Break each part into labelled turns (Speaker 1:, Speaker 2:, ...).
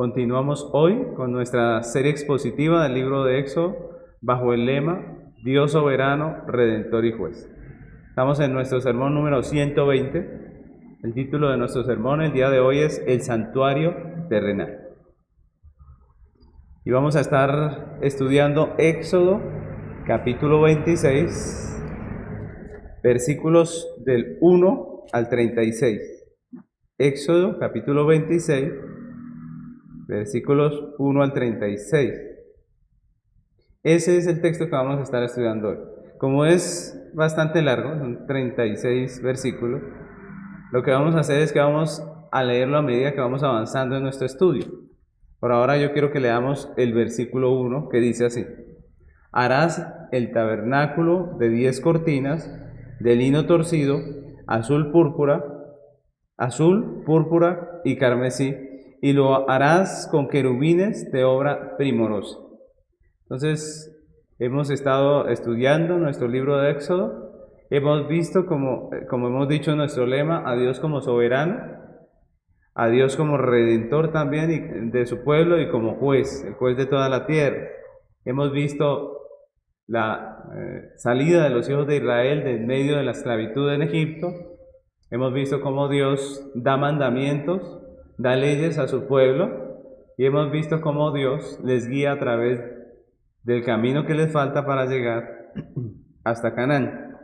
Speaker 1: Continuamos hoy con nuestra serie expositiva del libro de Éxodo bajo el lema Dios soberano, redentor y juez. Estamos en nuestro sermón número 120. El título de nuestro sermón el día de hoy es El santuario terrenal. Y vamos a estar estudiando Éxodo capítulo 26, versículos del 1 al 36. Éxodo capítulo 26, versículos 1 al 36. Ese es el texto que vamos a estar estudiando hoy. Como es bastante largo, son 36 versículos, lo que vamos a hacer es que vamos a leerlo a medida que vamos avanzando en nuestro estudio. Por ahora yo quiero que leamos el versículo 1 que dice así: harás el tabernáculo de 10 cortinas de lino torcido, azul, púrpura y carmesí, y lo harás con querubines de obra primorosa. Entonces, hemos estado estudiando nuestro libro de Éxodo, hemos visto, como hemos dicho en nuestro lema, a Dios como soberano, a Dios como redentor también de su pueblo y como juez, el juez de toda la tierra. Hemos visto la salida de los hijos de Israel de en medio de la esclavitud en Egipto. Hemos visto cómo Dios da mandamientos, da leyes a su pueblo, y hemos visto cómo Dios les guía a través del camino que les falta para llegar hasta Canaán.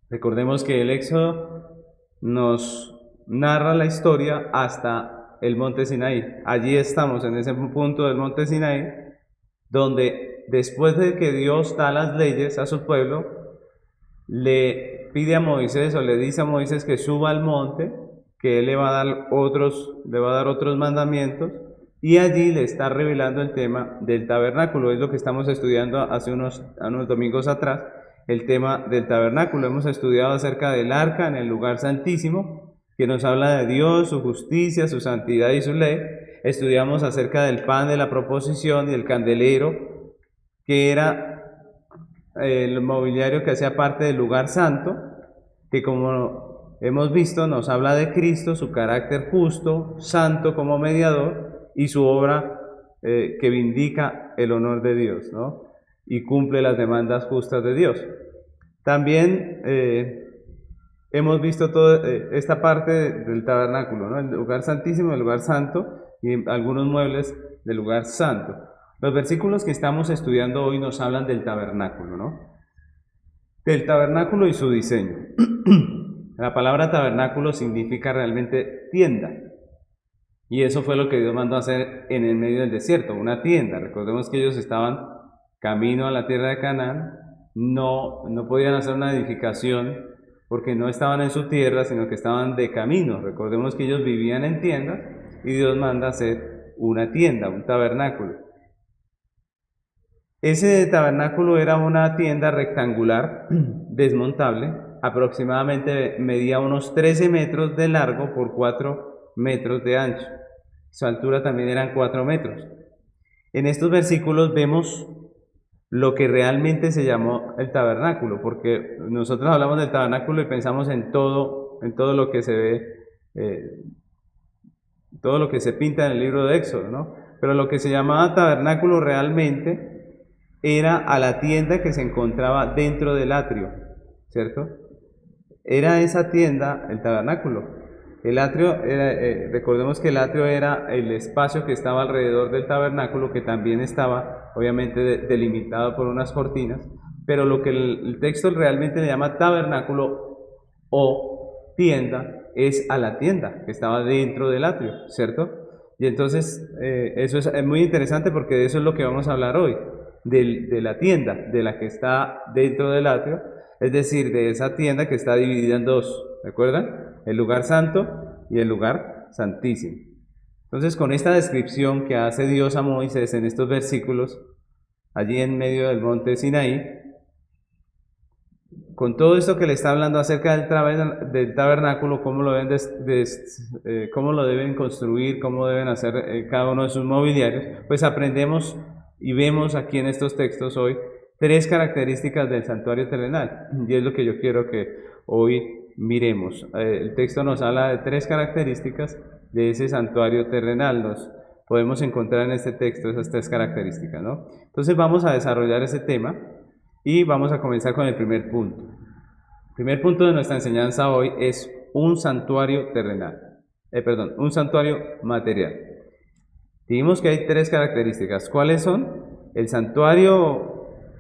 Speaker 1: Recordemos que el Éxodo nos narra la historia hasta el monte Sinaí. Allí estamos, en ese punto del monte Sinaí, donde después de que Dios da las leyes a su pueblo, le pide a Moisés, o le dice a Moisés que suba al monte, que él le va a dar otros mandamientos, y allí le está revelando el tema del tabernáculo. Es lo que estamos estudiando hace unos domingos atrás, el tema del tabernáculo. Hemos estudiado acerca del arca en el lugar santísimo, que nos habla de Dios, su justicia, su santidad y su ley. Estudiamos acerca del pan de la proposición y el candelero, que era el mobiliario que hacía parte del lugar santo, que como hemos visto nos habla de Cristo, su carácter justo, santo como mediador, y su obra que vindica el honor de Dios, ¿no? Y cumple las demandas justas de Dios. También hemos visto toda esta parte del tabernáculo, ¿no? El lugar santísimo, el lugar santo, y algunos muebles del lugar santo. Los versículos que estamos estudiando hoy nos hablan del tabernáculo, ¿no? Del tabernáculo y su diseño. La palabra tabernáculo significa realmente tienda. Y eso fue lo que Dios mandó hacer en el medio del desierto, una tienda. Recordemos que ellos estaban camino a la tierra de Canaán, no podían hacer una edificación porque no estaban en su tierra, sino que estaban de camino. Recordemos que ellos vivían en tiendas y Dios manda hacer una tienda, un tabernáculo. Ese tabernáculo era una tienda rectangular, desmontable, aproximadamente medía unos 13 metros de largo por 4 metros de ancho. Su altura también eran 4 metros. En estos versículos vemos lo que realmente se llamó el tabernáculo, porque nosotros hablamos del tabernáculo y pensamos en todo lo que se ve, todo lo que se pinta en el libro de Éxodo, ¿no? Pero lo que se llamaba tabernáculo realmente era a la tienda que se encontraba dentro del atrio, ¿cierto? Era esa tienda el tabernáculo. El atrio, recordemos que el atrio era el espacio que estaba alrededor del tabernáculo, que también estaba obviamente delimitado por unas cortinas, pero lo que el texto realmente le llama tabernáculo o tienda es a la tienda que estaba dentro del atrio, ¿cierto? Y entonces eso es muy interesante porque de eso es lo que vamos a hablar hoy, de la tienda, de la que está dentro del atrio, es decir, de esa tienda que está dividida en dos, ¿recuerdan? El lugar santo y el lugar santísimo. Entonces, con esta descripción que hace Dios a Moisés en estos versículos, allí en medio del monte Sinaí, con todo esto que le está hablando acerca del tabernáculo, cómo lo deben construir, cómo deben hacer cada uno de sus mobiliarios, pues aprendemos y vemos aquí en estos textos hoy 3 características del santuario terrenal, y es lo que yo quiero que hoy miremos. El texto nos habla de 3 características de ese santuario terrenal, podemos encontrar en este texto esas tres características, ¿no? Entonces vamos a desarrollar ese tema y vamos a comenzar con el primer punto. El primer punto de nuestra enseñanza hoy es un santuario terrenal, un santuario material. Dijimos que hay tres características. ¿Cuáles son? El santuario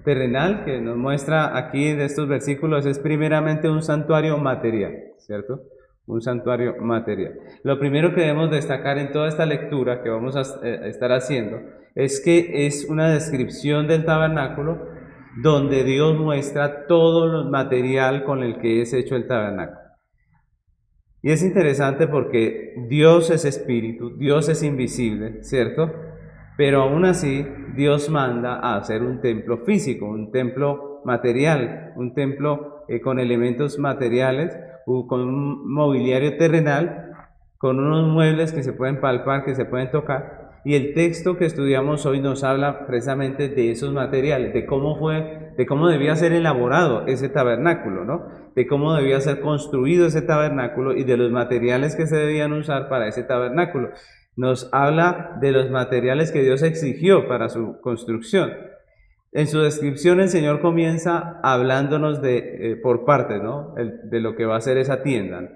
Speaker 1: terrenal que nos muestra aquí de estos versículos es primeramente un santuario material, ¿cierto? Un santuario material. Lo primero que debemos destacar en toda esta lectura que vamos a estar haciendo es que es una descripción del tabernáculo donde Dios muestra todo el material con el que es hecho el tabernáculo. Y es interesante porque Dios es espíritu, Dios es invisible, ¿cierto? Pero aún así Dios manda a hacer un templo físico, un templo material, un templo con elementos materiales, con un mobiliario terrenal, con unos muebles que se pueden palpar, que se pueden tocar. Y el texto que estudiamos hoy nos habla precisamente de esos materiales, de cómo debía ser elaborado ese tabernáculo, ¿no? De cómo debía ser construido ese tabernáculo y de los materiales que se debían usar para ese tabernáculo. Nos habla de los materiales que Dios exigió para su construcción. En su descripción el Señor comienza hablándonos por partes, ¿no? De lo que va a ser esa tienda.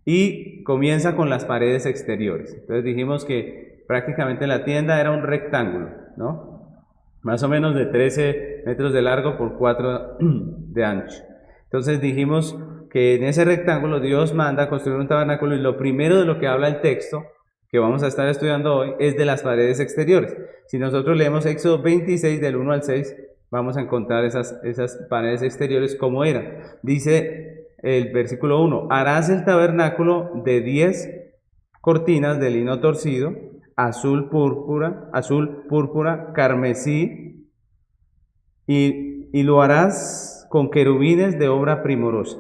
Speaker 1: Y comienza con las paredes exteriores. Entonces dijimos que prácticamente la tienda era un rectángulo, ¿no? Más o menos de 13 metros de largo por 4 de ancho. Entonces dijimos que en ese rectángulo Dios manda a construir un tabernáculo y lo primero de lo que habla el texto que vamos a estar estudiando hoy es de las paredes exteriores. Si nosotros leemos Éxodo 26 del 1 al 6, vamos a encontrar esas paredes exteriores como eran. Dice el versículo 1, harás el tabernáculo de 10 cortinas de lino torcido, azul púrpura, carmesí, y lo harás con querubines de obra primorosa.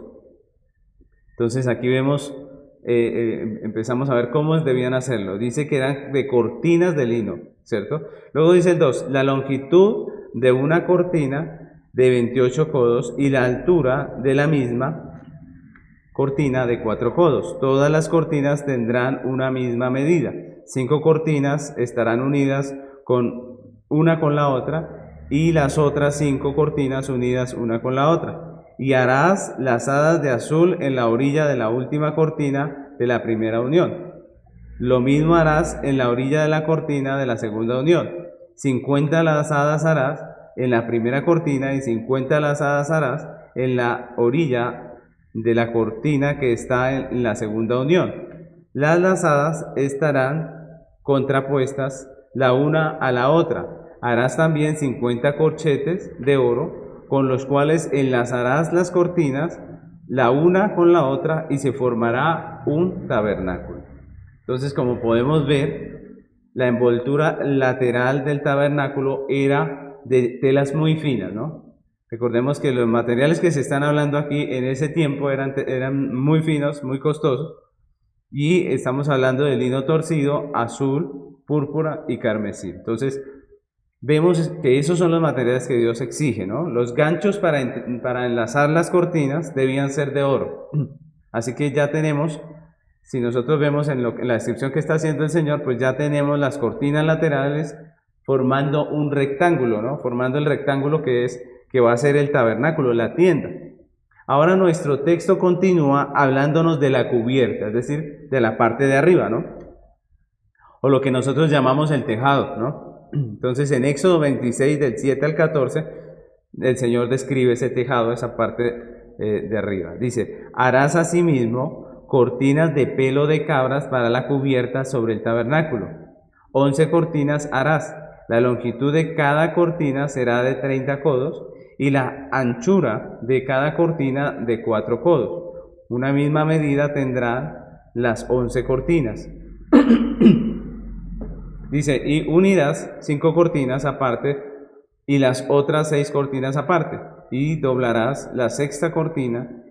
Speaker 1: Entonces aquí vemos, empezamos a ver cómo debían hacerlo. Dice que eran de cortinas de lino, ¿cierto? Luego dice el 2, la longitud de una cortina de 28 codos y la altura de la misma cortina de 4 codos. Todas las cortinas tendrán una misma medida. 5 cortinas estarán unidas una con la otra y las otras 5 cortinas unidas una con la otra. Y harás lazadas de azul en la orilla de la última cortina de la primera unión. Lo mismo harás en la orilla de la cortina de la segunda unión. 50 lazadas harás en la primera cortina y 50 lazadas harás en la orilla de la cortina que está en la segunda unión. Las lazadas estarán contrapuestas la una a la otra. Harás también 50 corchetes de oro con los cuales enlazarás las cortinas la una con la otra y se formará un tabernáculo. Entonces, como podemos ver, la envoltura lateral del tabernáculo era de telas muy finas, ¿no? Recordemos que los materiales que se están hablando aquí en ese tiempo eran muy finos, muy costosos, y estamos hablando de lino torcido, azul, púrpura y carmesí. Entonces, vemos que esos son los materiales que Dios exige, ¿no? Los ganchos para enlazar las cortinas debían ser de oro. Así que ya tenemos, si nosotros vemos en la descripción que está haciendo el Señor, pues ya tenemos las cortinas laterales formando un rectángulo, ¿no? Formando el rectángulo que va a ser el tabernáculo, la tienda. Ahora nuestro texto continúa hablándonos de la cubierta, es decir, de la parte de arriba, ¿no? O lo que nosotros llamamos el tejado, ¿no? Entonces en Éxodo 26 del 7 al 14 el Señor describe ese tejado, esa parte de arriba. Dice, harás asimismo cortinas de pelo de cabras para la cubierta sobre el tabernáculo. 11 cortinas harás. La longitud de cada cortina será de 30 codos y la anchura de cada cortina de 4 codos. Una misma medida tendrán las 11 cortinas. Dice, y unirás 5 cortinas aparte y las otras 6 cortinas aparte, y doblarás la sexta cortina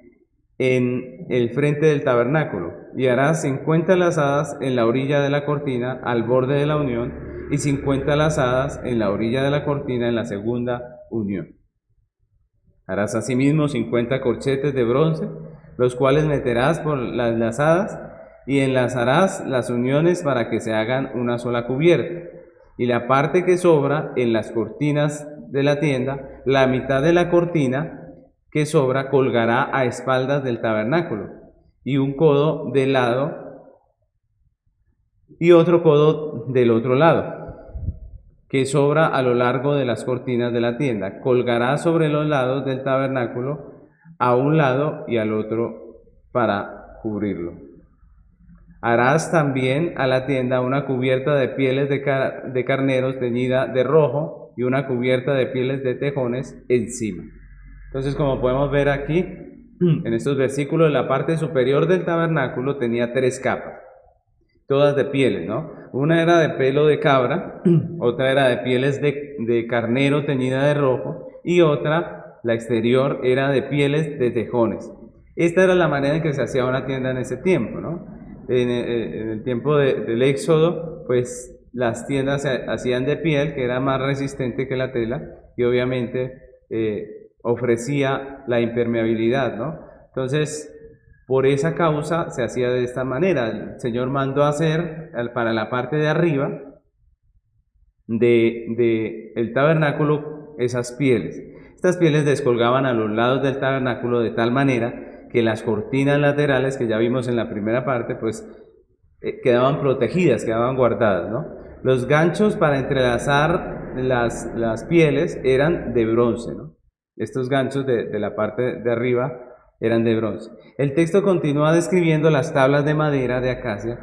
Speaker 1: en el frente del tabernáculo, y harás 50 lazadas en la orilla de la cortina al borde de la unión, y 50 lazadas en la orilla de la cortina en la segunda unión. Harás asimismo 50 corchetes de bronce, los cuales meterás por las lazadas y enlazarás las uniones para que se hagan una sola cubierta. Y la parte que sobra en las cortinas de la tienda, la mitad de la cortina que sobra colgará a espaldas del tabernáculo, y un codo del lado y otro codo del otro lado, que sobra a lo largo de las cortinas de la tienda. Colgará sobre los lados del tabernáculo, a un lado y al otro, para cubrirlo. Harás también a la tienda una cubierta de pieles de carneros teñida de rojo y una cubierta de pieles de tejones encima. Entonces, como podemos ver aquí, en estos versículos, la parte superior del tabernáculo tenía 3 capas, todas de pieles, ¿no? Una era de pelo de cabra, otra era de pieles de carnero teñida de rojo, y otra, la exterior, era de pieles de tejones. Esta era la manera en que se hacía una tienda en ese tiempo, ¿no? En el tiempo del Éxodo, pues las tiendas se hacían de piel, que era más resistente que la tela, y obviamente ofrecía la impermeabilidad, ¿no? Entonces, por esa causa se hacía de esta manera. El Señor mandó hacer para la parte de arriba del tabernáculo esas pieles. Estas pieles descolgaban a los lados del tabernáculo de tal manera que las cortinas laterales que ya vimos en la primera parte, pues quedaban protegidas, quedaban guardadas, ¿no? Los ganchos para entrelazar las pieles eran de bronce, ¿no? Estos ganchos de la parte de arriba eran de bronce. El texto continúa describiendo las tablas de madera de acacia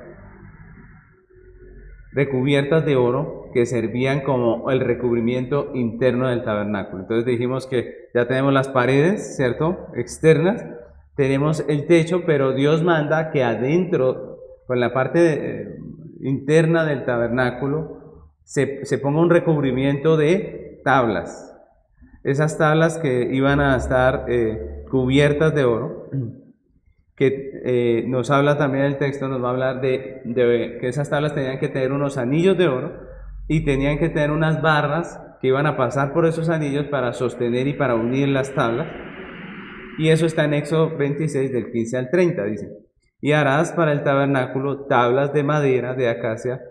Speaker 1: recubiertas de oro que servían como el recubrimiento interno del tabernáculo. Entonces dijimos que ya tenemos las paredes, ¿cierto?, externas, tenemos el techo, pero Dios manda que adentro, con la parte interna del tabernáculo, se ponga un recubrimiento de tablas. Esas tablas que iban a estar cubiertas de oro, que nos habla también el texto, nos va a hablar de que esas tablas tenían que tener unos anillos de oro y tenían que tener unas barras que iban a pasar por esos anillos para sostener y para unir las tablas. Y eso está en Éxodo 26 del 15 al 30, dice: y harás para el tabernáculo tablas de madera de acacia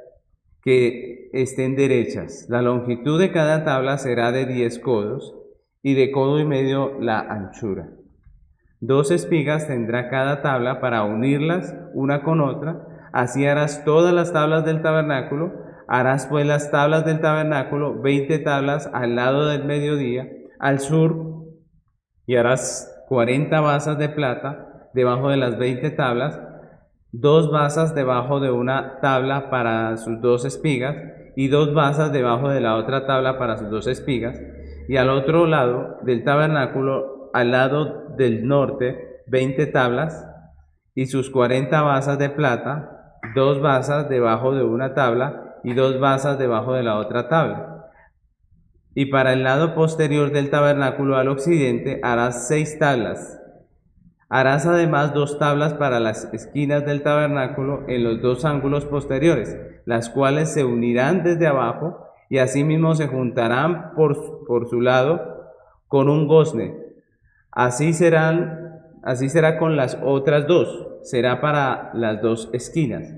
Speaker 1: que estén derechas. La longitud de cada tabla será de 10 codos y de codo y medio la anchura. 2 espigas tendrá cada tabla para unirlas una con otra. Así harás todas las tablas del tabernáculo. Harás pues las tablas del tabernáculo, 20 tablas al lado del mediodía, al sur, y harás 40 basas de plata debajo de las 20 tablas, 2 basas debajo de una tabla para sus 2 espigas, y 2 basas debajo de la otra tabla para sus 2 espigas, y al otro lado del tabernáculo, al lado del norte, 20 tablas, y sus 40 basas de plata, 2 basas debajo de una tabla, y 2 basas debajo de la otra tabla. Y para el lado posterior del tabernáculo al occidente harás 6 tablas. Harás además 2 tablas para las esquinas del tabernáculo en los 2 ángulos posteriores, las cuales se unirán desde abajo y asimismo se juntarán por su lado con un gozne. Así será con las otras 2, será para las 2 esquinas.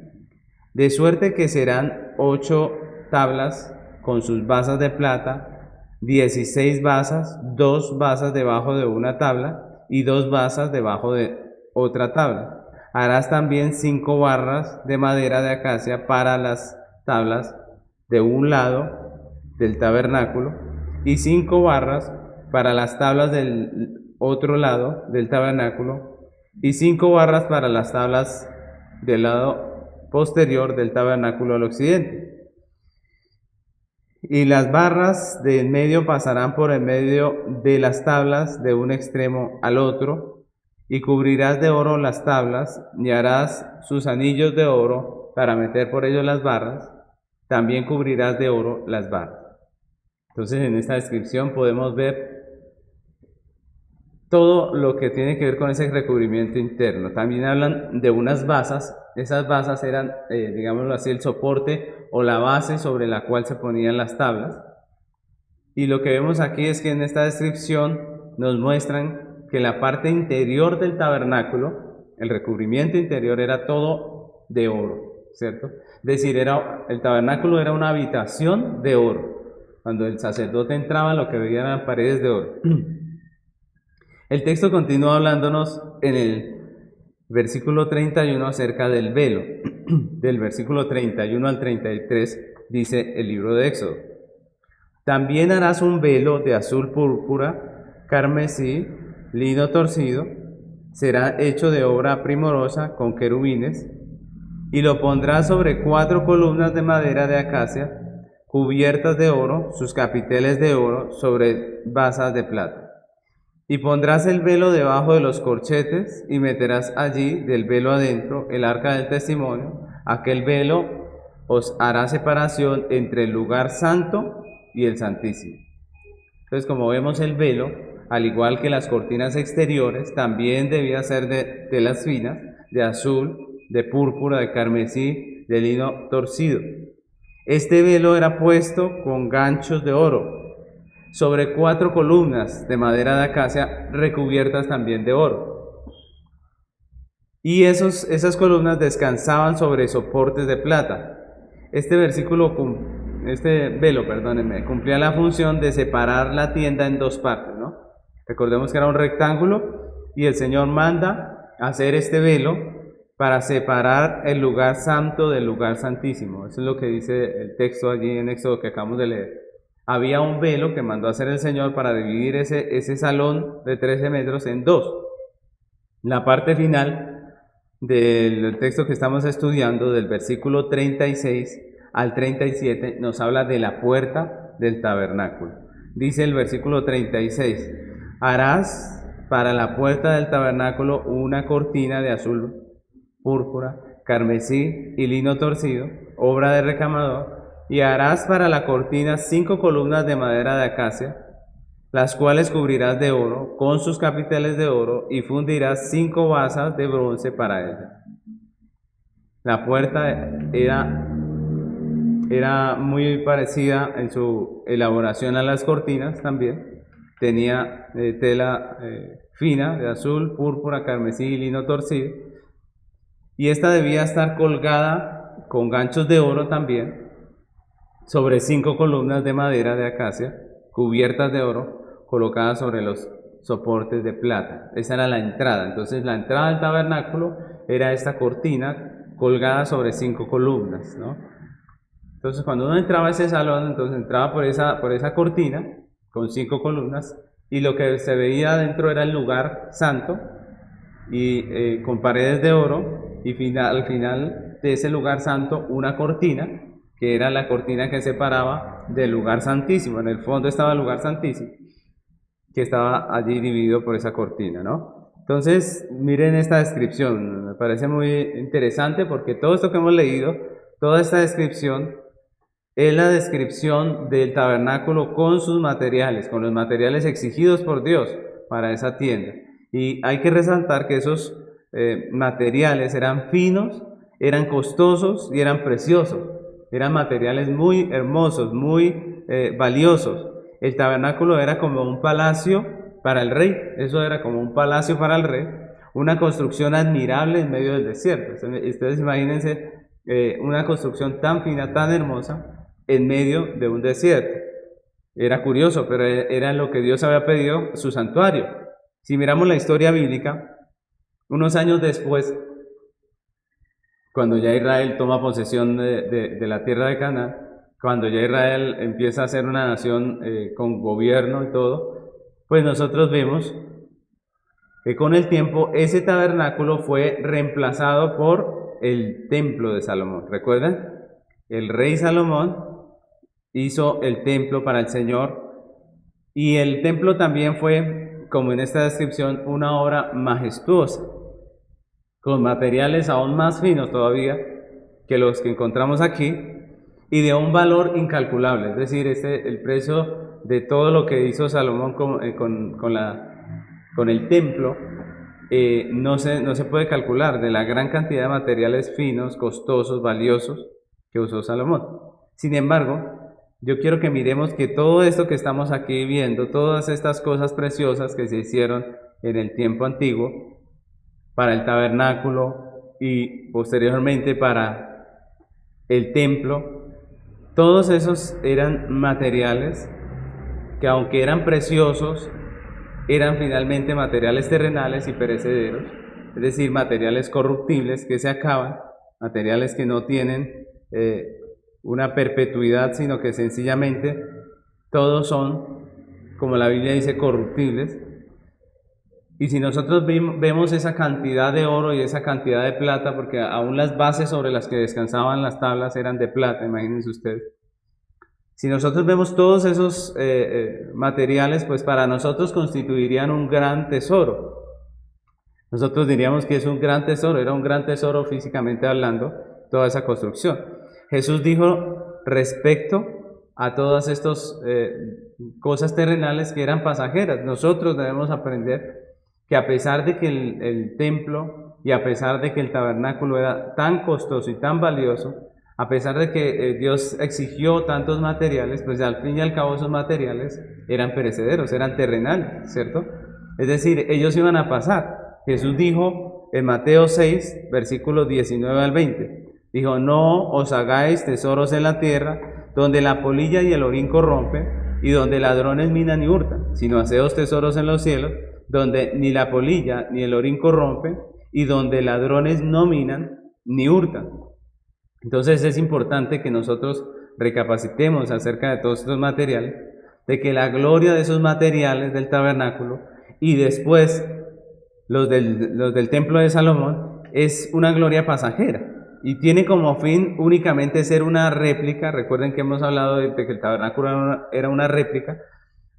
Speaker 1: De suerte que serán 8 tablas con sus basas de plata, 16 basas, 2 basas debajo de una tabla y 2 basas debajo de otra tabla. Harás también 5 barras de madera de acacia para las tablas de un lado del tabernáculo y 5 barras para las tablas del otro lado del tabernáculo y 5 barras para las tablas del lado posterior del tabernáculo al occidente. Y las barras de en medio pasarán por en medio de las tablas de un extremo al otro, y cubrirás de oro las tablas, y harás sus anillos de oro para meter por ellos las barras, también cubrirás de oro las barras. Entonces, en esta descripción podemos ver todo lo que tiene que ver con ese recubrimiento interno. También hablan de unas basas. Esas basas eran, digámoslo así, el soporte o la base sobre la cual se ponían las tablas. Y lo que vemos aquí es que en esta descripción nos muestran que la parte interior del tabernáculo, el recubrimiento interior, era todo de oro, ¿cierto? Es decir, el tabernáculo era una habitación de oro. Cuando el sacerdote entraba, lo que veía eran paredes de oro. El texto continúa hablándonos en el versículo 31 acerca del velo. Del versículo 31 al 33 dice el libro de Éxodo: también harás un velo de azul púrpura, carmesí, lino torcido, será hecho de obra primorosa con querubines, y lo pondrás sobre 4 columnas de madera de acacia, cubiertas de oro, sus capiteles de oro, sobre basas de plata. Y pondrás el velo debajo de los corchetes, y meterás allí del velo adentro el arca del testimonio. Aquel velo os hará separación entre el lugar santo y el santísimo. Entonces, como vemos, el velo, al igual que las cortinas exteriores, también debía ser de telas finas, de azul, de púrpura, de carmesí, de lino torcido. Este velo era puesto con ganchos de oro sobre 4 columnas de madera de acacia recubiertas también de oro. Y esas columnas descansaban sobre soportes de plata. Este velo, cumplía la función de separar la tienda en 2 partes, ¿no? Recordemos que era un rectángulo y el Señor manda hacer este velo para separar el lugar santo del lugar santísimo. Eso es lo que dice el texto allí en Éxodo que acabamos de leer. Había un velo que mandó hacer el Señor para dividir ese salón de 13 metros en 2. La parte final del texto que estamos estudiando, del versículo 36 al 37, nos habla de la puerta del tabernáculo. Dice el versículo 36: harás para la puerta del tabernáculo una cortina de azul púrpura, carmesí y lino torcido, obra de recamador, y harás para la cortina 5 columnas de madera de acacia, las cuales cubrirás de oro, con sus capiteles de oro, y fundirás 5 basas de bronce para ellas. La puerta era muy parecida en su elaboración a las cortinas también. Tenía tela fina de azul, púrpura, carmesí y lino torcido. Y esta debía estar colgada con ganchos de oro también sobre 5 columnas de madera de acacia, cubiertas de oro, colocadas sobre los soportes de plata. Esa era la entrada. Entonces la entrada del tabernáculo era esta cortina colgada sobre 5 columnas, ¿no? Entonces cuando uno entraba a ese salón, entonces entraba por esa cortina con 5 columnas, y lo que se veía adentro era el lugar santo, y con paredes de oro, y al final de ese lugar santo una cortina, que era la cortina que separaba del lugar santísimo. En el fondo estaba el lugar santísimo, que estaba allí dividido por esa cortina, ¿no? Entonces, miren esta descripción, me parece muy interesante porque todo esto que hemos leído, toda esta descripción, es la descripción del tabernáculo con sus materiales, con los materiales exigidos por Dios para esa tienda. Y hay que resaltar que esos materiales eran finos, eran costosos y eran preciosos. Eran materiales muy hermosos, muy valiosos. El tabernáculo era como un palacio para el rey. Eso era como un palacio para el rey. Una construcción admirable en medio del desierto. Ustedes imagínense una construcción tan fina, tan hermosa, en medio de un desierto. Era curioso, pero era lo que Dios había pedido, su santuario. Si miramos la historia bíblica, unos años después, cuando ya Israel toma posesión de la tierra de Canaán, cuando ya Israel empieza a ser una nación con gobierno y todo, pues nosotros vemos que con el tiempo ese tabernáculo fue reemplazado por el templo de Salomón. ¿Recuerdan? El rey Salomón hizo el templo para el Señor, y el templo también fue, como en esta descripción, una obra majestuosa, con materiales aún más finos todavía que los que encontramos aquí, y de un valor incalculable. Es decir, el precio de todo lo que hizo Salomón con el templo no se puede calcular, de la gran cantidad de materiales finos, costosos, valiosos que usó Salomón. Sin embargo, yo quiero que miremos que todo esto que estamos aquí viendo, todas estas cosas preciosas que se hicieron en el tiempo antiguo, para el tabernáculo, y posteriormente para el templo, todos esos eran materiales que, aunque eran preciosos, eran finalmente materiales terrenales y perecederos, es decir, materiales corruptibles que se acaban, materiales que no tienen una perpetuidad, sino que sencillamente todos son, como la Biblia dice, corruptibles. Y si nosotros vemos esa cantidad de oro y esa cantidad de plata, porque aún las bases sobre las que descansaban las tablas eran de plata, imagínense ustedes. Si nosotros vemos todos esos materiales, pues para nosotros constituirían un gran tesoro. Nosotros diríamos que es un gran tesoro, era un gran tesoro físicamente hablando, toda esa construcción. Jesús dijo respecto a todas estas cosas terrenales que eran pasajeras. Nosotros debemos aprender que a pesar de que el templo y a pesar de que el tabernáculo era tan costoso y tan valioso, a pesar de que Dios exigió tantos materiales, pues al fin y al cabo esos materiales eran perecederos, eran terrenales, ¿cierto? Es decir, ellos iban a pasar. Jesús dijo en Mateo 6, versículos 19 al 20, dijo: no os hagáis tesoros en la tierra, donde la polilla y el orín corrompen, y donde ladrones minan y hurtan, sino haceos tesoros en los cielos, donde ni la polilla ni el orín corrompen, y donde ladrones no minan ni hurtan. Entonces es importante que nosotros recapacitemos acerca de todos estos materiales, de que la gloria de esos materiales del tabernáculo y después los del templo de Salomón es una gloria pasajera y tiene como fin únicamente ser una réplica. Recuerden que hemos hablado de que el tabernáculo era una réplica,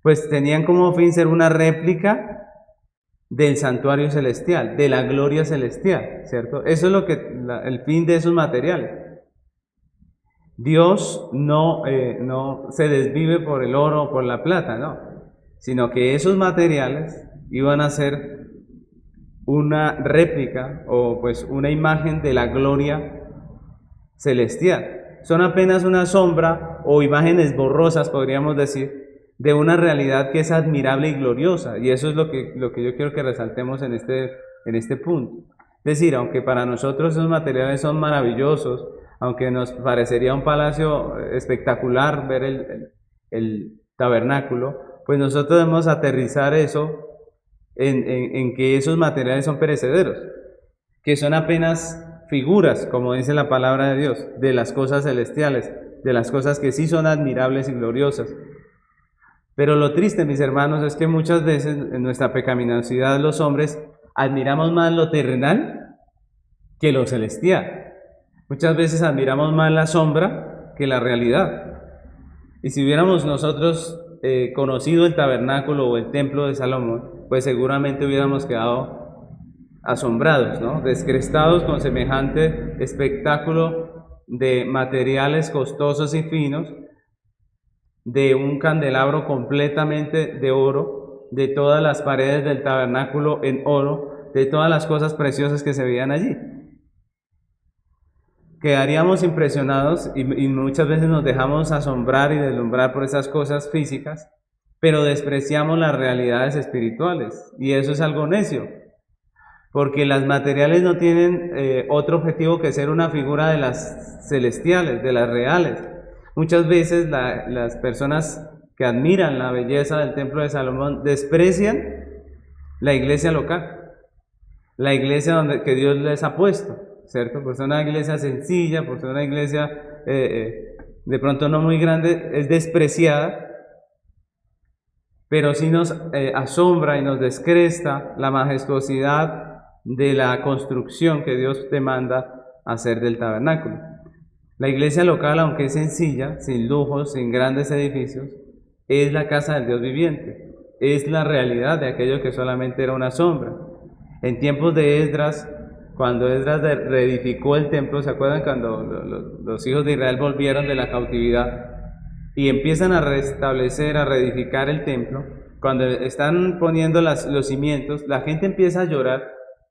Speaker 1: pues tenían como fin ser una réplica del santuario celestial, de la gloria celestial, ¿cierto? Eso es el fin de esos materiales. Dios no se desvive por el oro o por la plata, no, sino que esos materiales iban a ser una réplica o pues una imagen de la gloria celestial. Son apenas una sombra o imágenes borrosas, podríamos decir, de una realidad que es admirable y gloriosa, y eso es lo que yo quiero que resaltemos en este punto. Es decir, aunque para nosotros esos materiales son maravillosos, aunque nos parecería un palacio espectacular ver el tabernáculo, pues nosotros debemos aterrizar eso en que esos materiales son perecederos, que son apenas figuras, como dice la palabra de Dios, de las cosas celestiales, de las cosas que sí son admirables y gloriosas. Pero lo triste, mis hermanos, es que muchas veces en nuestra pecaminosidad los hombres admiramos más lo terrenal que lo celestial. Muchas veces admiramos más la sombra que la realidad. Y si hubiéramos nosotros conocido el tabernáculo o el templo de Salomón, pues seguramente hubiéramos quedado asombrados, ¿no? Descrestados con semejante espectáculo de materiales costosos y finos, de un candelabro completamente de oro, de todas las paredes del tabernáculo en oro, de todas las cosas preciosas que se veían allí. Quedaríamos impresionados y muchas veces nos dejamos asombrar y deslumbrar por esas cosas físicas, pero despreciamos las realidades espirituales, y eso es algo necio, porque las materiales no tienen otro objetivo que ser una figura de las celestiales, de las reales. Muchas veces las personas que admiran la belleza del templo de Salomón desprecian la iglesia local, la iglesia que Dios les ha puesto, ¿cierto? Por ser una iglesia sencilla, por ser una iglesia de pronto no muy grande, es despreciada, pero sí nos asombra y nos descresta la majestuosidad de la construcción que Dios demanda hacer del tabernáculo. La iglesia local, aunque es sencilla, sin lujos, sin grandes edificios, es la casa del Dios viviente, es la realidad de aquello que solamente era una sombra. En tiempos de Esdras, cuando Esdras reedificó el templo, ¿se acuerdan cuando los hijos de Israel volvieron de la cautividad y empiezan a restablecer, a reedificar el templo? Cuando están poniendo los cimientos, la gente empieza a llorar.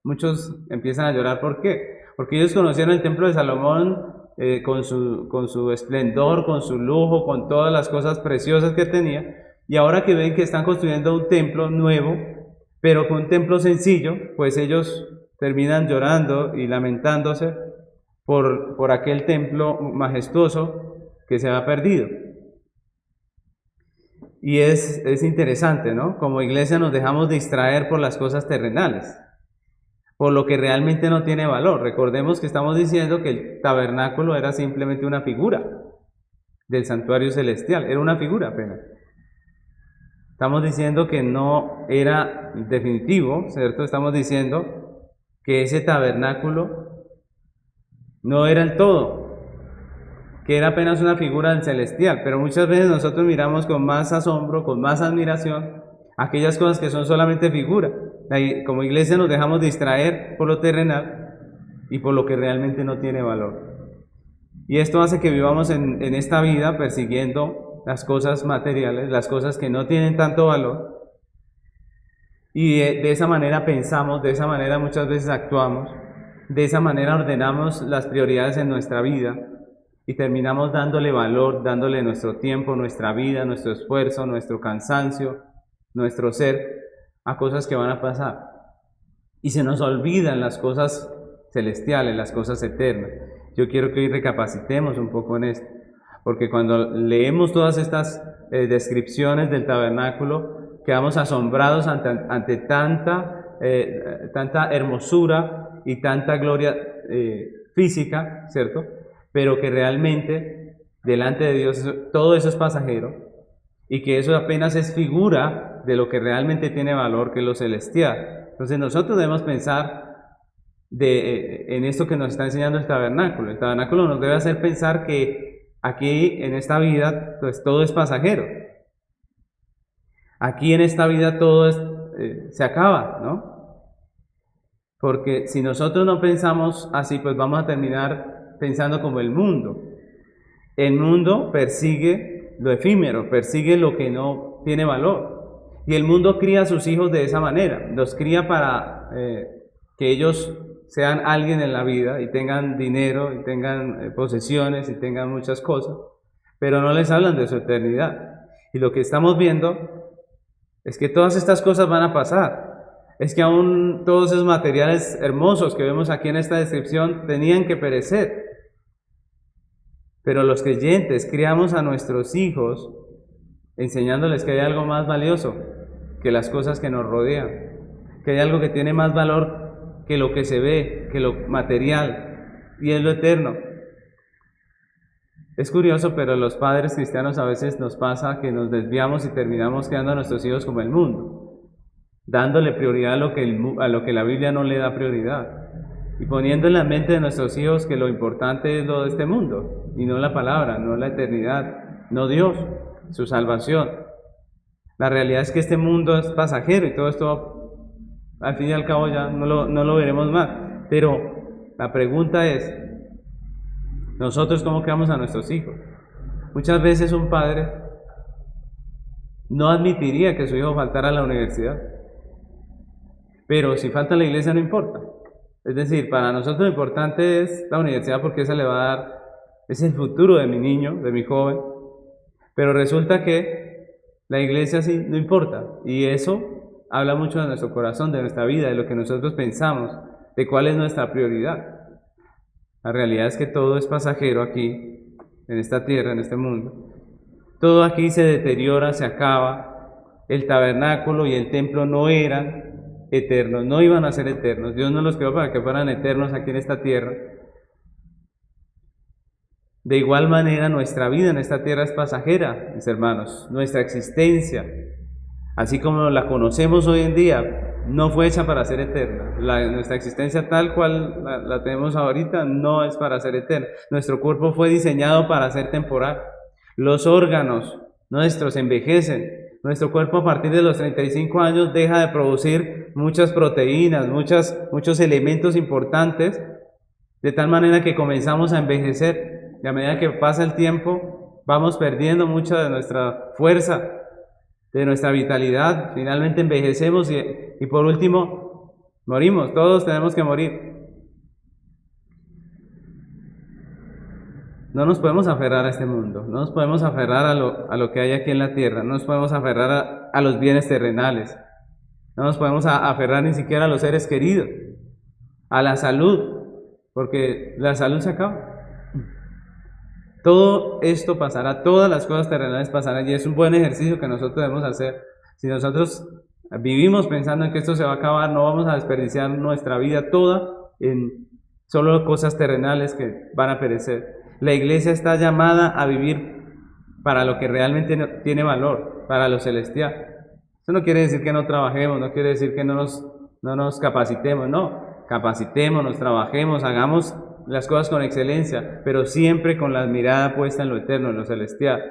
Speaker 1: Muchos empiezan a llorar. ¿Por qué? Porque ellos conocieron el templo de Salomón con su esplendor, con su lujo, con todas las cosas preciosas que tenía, y ahora que ven que están construyendo un templo nuevo, pero con un templo sencillo, pues ellos terminan llorando y lamentándose por aquel templo majestuoso que se ha perdido. Y es interesante, ¿no? Como iglesia nos dejamos distraer por las cosas terrenales, por lo que realmente no tiene valor. Recordemos que estamos diciendo que el tabernáculo era simplemente una figura del santuario celestial, era una figura apenas. Estamos diciendo que no era definitivo, ¿cierto? Estamos diciendo que ese tabernáculo no era el todo, que era apenas una figura del celestial, pero muchas veces nosotros miramos con más asombro, con más admiración, aquellas cosas que son solamente figura. Como iglesia nos dejamos distraer por lo terrenal y por lo que realmente no tiene valor. Y esto hace que vivamos en esta vida persiguiendo las cosas materiales, las cosas que no tienen tanto valor, y de esa manera pensamos, de esa manera muchas veces actuamos, de esa manera ordenamos las prioridades en nuestra vida y terminamos dándole valor, dándole nuestro tiempo, nuestra vida, nuestro esfuerzo, nuestro cansancio, nuestro ser a cosas que van a pasar. Y se nos olvidan las cosas celestiales, las cosas eternas. Yo quiero que hoy recapacitemos un poco en esto, porque cuando leemos todas estas descripciones del tabernáculo, quedamos asombrados ante tanta hermosura y tanta gloria física, ¿cierto? Pero que realmente delante de Dios todo eso es pasajero y que eso apenas es figura de lo que realmente tiene valor, que es lo celestial. Entonces nosotros debemos pensar en esto que nos está enseñando el tabernáculo. El tabernáculo nos debe hacer pensar que aquí en esta vida pues todo es pasajero. Aquí en esta vida todo se acaba, ¿no? Porque si nosotros no pensamos así, pues vamos a terminar pensando como el mundo. El mundo persigue lo efímero, persigue lo que no tiene valor. Y el mundo cría a sus hijos de esa manera. Los cría para que ellos sean alguien en la vida y tengan dinero y tengan posesiones y tengan muchas cosas, pero no les hablan de su eternidad. Y lo que estamos viendo es que todas estas cosas van a pasar. Es que aún todos esos materiales hermosos que vemos aquí en esta descripción tenían que perecer. Pero los creyentes criamos a nuestros hijos enseñándoles que hay algo más valioso que las cosas que nos rodean, que hay algo que tiene más valor que lo que se ve, que lo material, y es lo eterno. Es curioso, pero los padres cristianos a veces nos pasa que nos desviamos y terminamos creando a nuestros hijos como el mundo, dándole prioridad a lo que la Biblia no le da prioridad, y poniendo en la mente de nuestros hijos que lo importante es lo de este mundo, y no la palabra, no la eternidad, no Dios, su salvación. La realidad es que este mundo es pasajero y todo esto al fin y al cabo ya no lo veremos más. Pero la pregunta es, ¿nosotros cómo criamos a nuestros hijos? Muchas veces un padre no admitiría que su hijo faltara a la universidad, pero si falta a la iglesia no importa. Es decir, para nosotros lo importante es la universidad porque esa le va a dar, es el futuro de mi niño, de mi joven, pero resulta que la iglesia sí no importa, y eso habla mucho de nuestro corazón, de nuestra vida, de lo que nosotros pensamos, de cuál es nuestra prioridad. La realidad es que todo es pasajero aquí, en esta tierra, en este mundo. Todo aquí se deteriora, se acaba. El tabernáculo y el templo no eran eternos, no iban a ser eternos. Dios no los creó para que fueran eternos aquí en esta tierra. De igual manera, nuestra vida en esta tierra es pasajera, mis hermanos. Nuestra existencia, así como la conocemos hoy en día, no fue hecha para ser eterna. Nuestra existencia tal cual la tenemos ahorita no es para ser eterna. Nuestro cuerpo fue diseñado para ser temporal. Los órganos nuestros envejecen. Nuestro cuerpo a partir de los 35 años deja de producir muchas proteínas, muchos elementos importantes, de tal manera que comenzamos a envejecer. Y a medida que pasa el tiempo, vamos perdiendo mucha de nuestra fuerza, de nuestra vitalidad. Finalmente envejecemos y por último morimos. Todos tenemos que morir. No nos podemos aferrar a este mundo, no nos podemos aferrar a lo que hay aquí en la tierra, no nos podemos aferrar a los bienes terrenales, no nos podemos aferrar ni siquiera a los seres queridos. a la salud, porque la salud se acaba. Todo esto pasará, todas las cosas terrenales pasarán, y es un buen ejercicio que nosotros debemos hacer. Si nosotros vivimos pensando en que esto se va a acabar, no vamos a desperdiciar nuestra vida toda en solo cosas terrenales que van a perecer. La iglesia está llamada a vivir para lo que realmente tiene valor, para lo celestial. Eso no quiere decir que no trabajemos, no quiere decir que no nos capacitemos, no. Capacitémonos, trabajemos, hagamos las cosas con excelencia, pero siempre con la mirada puesta en lo eterno, en lo celestial.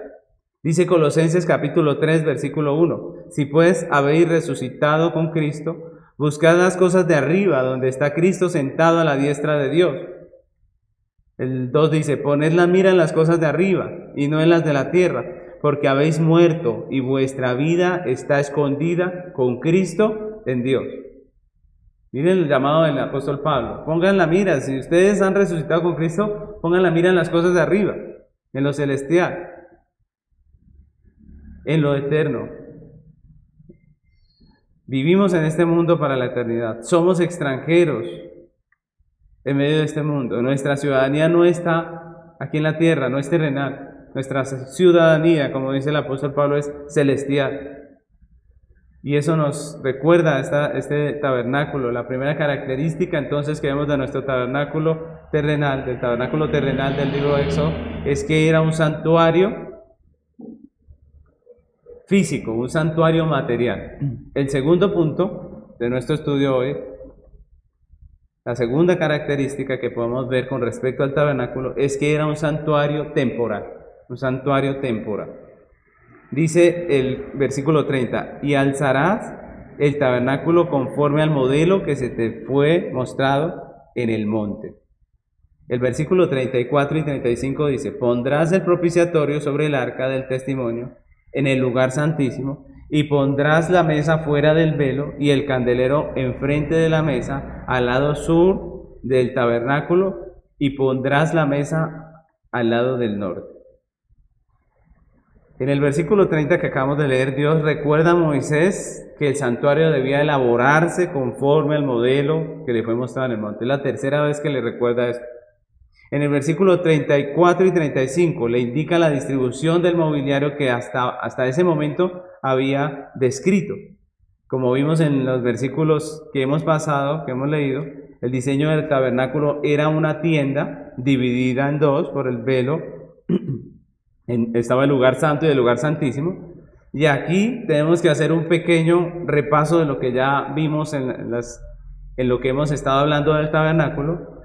Speaker 1: Dice Colosenses capítulo 3, versículo 1, si pues habéis resucitado con Cristo, buscad las cosas de arriba, donde está Cristo sentado a la diestra de Dios. El 2 dice, poned la mira en las cosas de arriba y no en las de la tierra, porque habéis muerto y vuestra vida está escondida con Cristo en Dios. Miren el llamado del apóstol Pablo. Pongan la mira, si ustedes han resucitado con Cristo, pongan la mira en las cosas de arriba, en lo celestial, en lo eterno. Vivimos en este mundo para la eternidad. Somos extranjeros en medio de este mundo. Nuestra ciudadanía no está aquí en la tierra, no es terrenal. Nuestra ciudadanía, como dice el apóstol Pablo, es celestial. Y eso nos recuerda este tabernáculo. La primera característica entonces que vemos de nuestro tabernáculo terrenal, del tabernáculo terrenal del libro de Éxodo, es que era un santuario físico, un santuario material. El segundo punto de nuestro estudio hoy, la segunda característica que podemos ver con respecto al tabernáculo, es que era un santuario temporal, un santuario temporal. Dice el versículo 30, y alzarás el tabernáculo conforme al modelo que se te fue mostrado en el monte. El versículo 34 y 35 dice, pondrás el propiciatorio sobre el arca del testimonio en el lugar santísimo, y pondrás la mesa fuera del velo y el candelero enfrente de la mesa al lado sur del tabernáculo, y pondrás la mesa al lado del norte. En el versículo 30 que acabamos de leer, Dios recuerda a Moisés que el santuario debía elaborarse conforme al modelo que le fue mostrado en el monte. Es la tercera vez que le recuerda eso. En el versículo 34 y 35 le indica la distribución del mobiliario que hasta ese momento había descrito. Como vimos en los versículos que hemos pasado, que hemos leído, el diseño del tabernáculo era una tienda dividida en dos por el velo. Estaba el lugar santo y el lugar santísimo. Y aquí tenemos que hacer un pequeño repaso de lo que ya vimos en lo que hemos estado hablando del tabernáculo,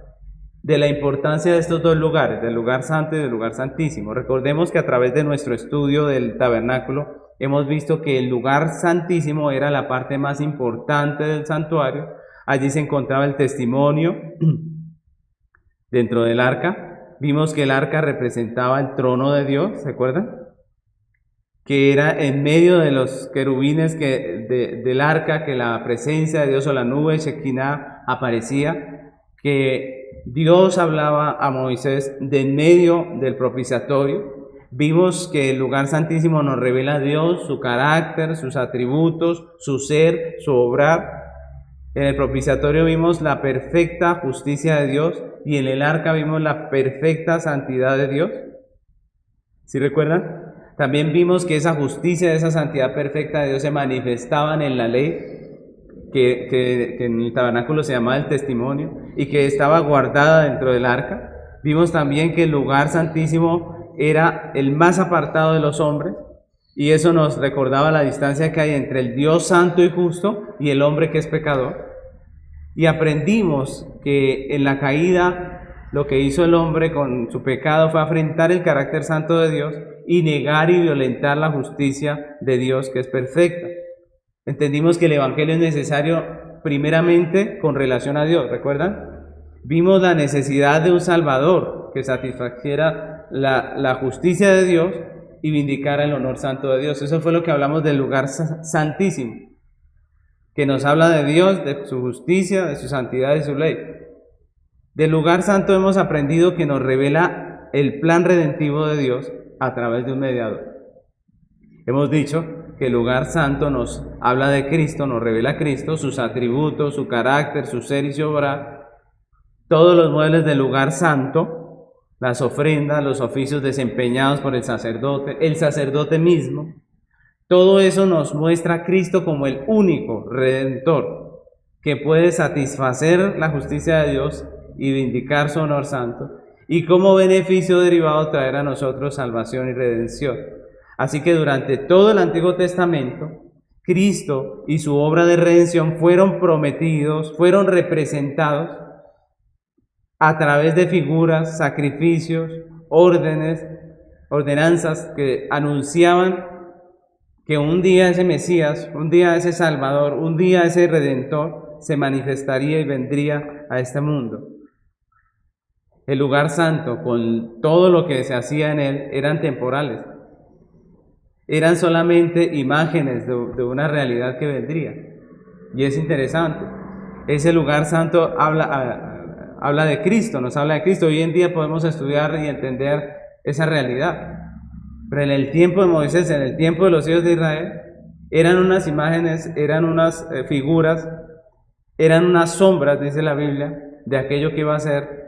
Speaker 1: de la importancia de estos dos lugares, del lugar santo y del lugar santísimo. Recordemos que a través de nuestro estudio del tabernáculo hemos visto que el lugar santísimo era la parte más importante del santuario. Allí se encontraba el testimonio dentro del arca. Vimos que el arca representaba el trono de Dios, ¿se acuerdan? Que era en medio de los querubines del arca, que la presencia de Dios o la nube Shekinah aparecía, que Dios hablaba a Moisés de en medio del propiciatorio. Vimos que el lugar santísimo nos revela a Dios, su carácter, sus atributos, su ser, su obrar. En el propiciatorio vimos la perfecta justicia de Dios y en el arca vimos la perfecta santidad de Dios. ¿Sí recuerdan? También vimos que esa justicia, esa santidad perfecta de Dios se manifestaban en la ley, que en el tabernáculo se llamaba el testimonio y que estaba guardada dentro del arca. Vimos también que el lugar santísimo era el más apartado de los hombres, y eso nos recordaba la distancia que hay entre el Dios santo y justo y el hombre que es pecador. Y aprendimos que en la caída lo que hizo el hombre con su pecado fue afrentar el carácter santo de Dios y negar y violentar la justicia de Dios, que es perfecta. Entendimos que el evangelio es necesario primeramente con relación a Dios, ¿recuerdan? Vimos la necesidad de un Salvador que satisfaciera la justicia de Dios y vindicara el honor santo de Dios. Eso fue lo que hablamos del lugar santísimo, que nos habla de Dios, de su justicia, de su santidad y su ley. Del lugar santo hemos aprendido que nos revela el plan redentivo de Dios a través de un mediador. Hemos dicho que el lugar santo nos habla de Cristo, nos revela a Cristo, sus atributos, su carácter, su ser y su obrar. todos los muebles del lugar santo, las ofrendas, los oficios desempeñados por el sacerdote mismo. Todo eso nos muestra a Cristo como el único Redentor que puede satisfacer la justicia de Dios y vindicar su honor santo, y como beneficio derivado traer a nosotros salvación y redención. Así que durante todo el Antiguo Testamento, Cristo y su obra de redención fueron prometidos, fueron representados a través de figuras, sacrificios, ordenanzas que anunciaban que un día ese Mesías, un día ese Salvador, un día ese Redentor se manifestaría y vendría a este mundo. El lugar santo, con todo lo que se hacía en él, eran temporales. Eran solamente imágenes de una realidad que vendría. Y es interesante. Ese lugar santo habla de Cristo, nos habla de Cristo. Hoy en día podemos estudiar y entender esa realidad. Pero en el tiempo de Moisés, en el tiempo de los hijos de Israel, eran unas imágenes, eran unas figuras, eran unas sombras, dice la Biblia, de aquello que iba a ser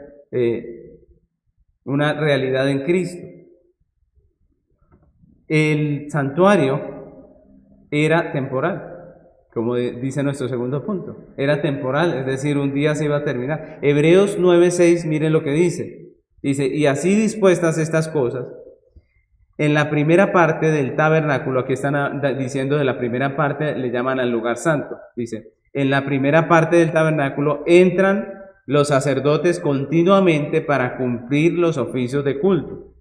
Speaker 1: una realidad en Cristo. El santuario era temporal, como dice nuestro segundo punto. Era temporal, es decir, un día se iba a terminar. Hebreos 9:6, miren lo que dice. Dice, y así dispuestas estas cosas, en la primera parte del tabernáculo, aquí están diciendo de la primera parte, le llaman al lugar santo. Dice, en la primera parte del tabernáculo entran los sacerdotes continuamente para cumplir los oficios del culto.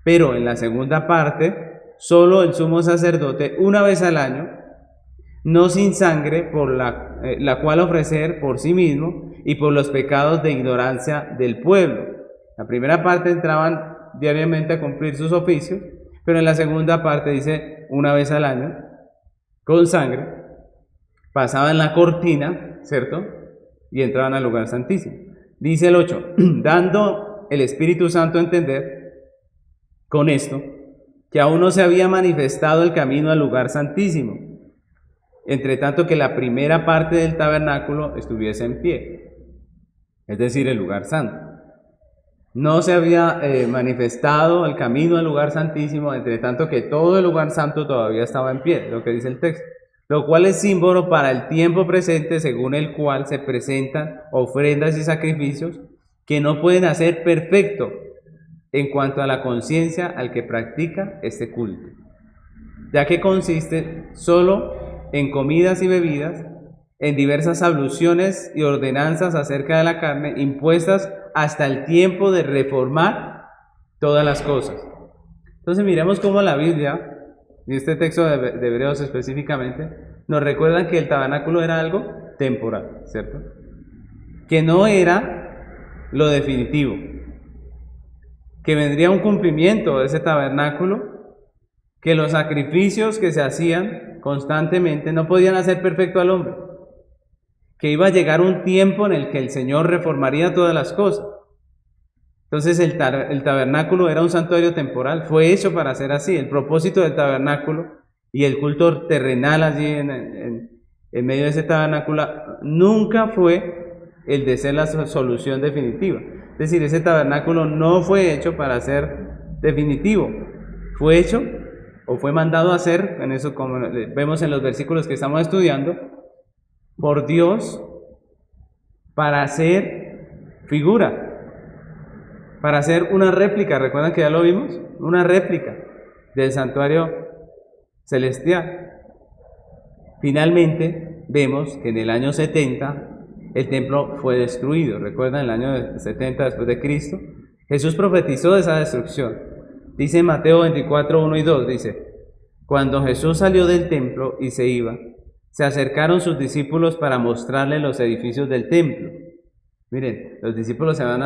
Speaker 1: Pero en la segunda parte, solo el sumo sacerdote, una vez al año, no sin sangre, por la cual ofrecer por sí mismo y por los pecados de ignorancia del pueblo. La primera parte entraban diariamente a cumplir sus oficios, pero en la segunda parte dice una vez al año, con sangre, pasaban la cortina, ¿cierto? Y entraban al lugar santísimo. Dice el 8, dando el Espíritu Santo a entender con esto, que aún no se había manifestado el camino al lugar santísimo, entre tanto que la primera parte del tabernáculo estuviese en pie, es decir, el lugar santo. No se había manifestado el camino al lugar santísimo, entre tanto que todo el lugar santo todavía estaba en pie, lo que dice el texto, lo cual es símbolo para el tiempo presente, según el cual se presentan ofrendas y sacrificios que no pueden hacer perfecto en cuanto a la conciencia al que practica este culto, ya que consiste solo en comidas y bebidas, en diversas abluciones y ordenanzas acerca de la carne, impuestas hasta el tiempo de reformar todas las cosas. Entonces miremos cómo la Biblia, y este texto de Hebreos específicamente, nos recuerdan que el tabernáculo era algo temporal, ¿cierto? Que no era lo definitivo, que vendría un cumplimiento de ese tabernáculo, que los sacrificios que se hacían constantemente no podían hacer perfecto al hombre, que iba a llegar un tiempo en el que el Señor reformaría todas las cosas. Entonces el tabernáculo era un santuario temporal, fue hecho para ser así. El propósito del tabernáculo y el culto terrenal allí en medio de ese tabernáculo nunca fue el de ser la solución definitiva. Es decir, ese tabernáculo no fue hecho para ser definitivo, fue hecho o fue mandado a hacer, en eso como vemos en los versículos que estamos estudiando, por Dios para hacer figura, para hacer una réplica. ¿Recuerdan que ya lo vimos? Una réplica del santuario celestial. Finalmente vemos que en el año 70 el templo fue destruido. ¿Recuerdan? El año 70 después de Cristo, Jesús profetizó esa destrucción. Dice en Mateo 24, 1 y 2, dice, cuando Jesús salió del templo y se iba, se acercaron sus discípulos para mostrarle los edificios del templo. Miren, los discípulos se habían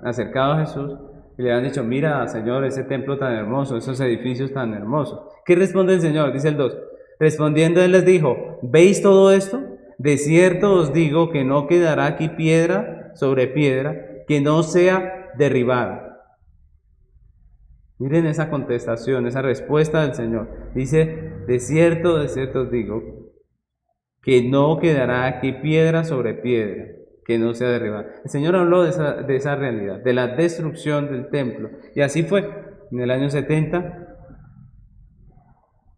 Speaker 1: acercado a Jesús y le han dicho, mira, Señor, ese templo tan hermoso, esos edificios tan hermosos. ¿Qué responde el Señor? Dice el 2. Respondiendo él les dijo, ¿veis todo esto? De cierto os digo que no quedará aquí piedra sobre piedra que no sea derribada. Miren esa contestación, esa respuesta del Señor. Dice, de cierto os digo que no quedará aquí piedra sobre piedra que no sea derribada. El Señor habló de esa realidad, de la destrucción del templo. Y así fue. En el año 70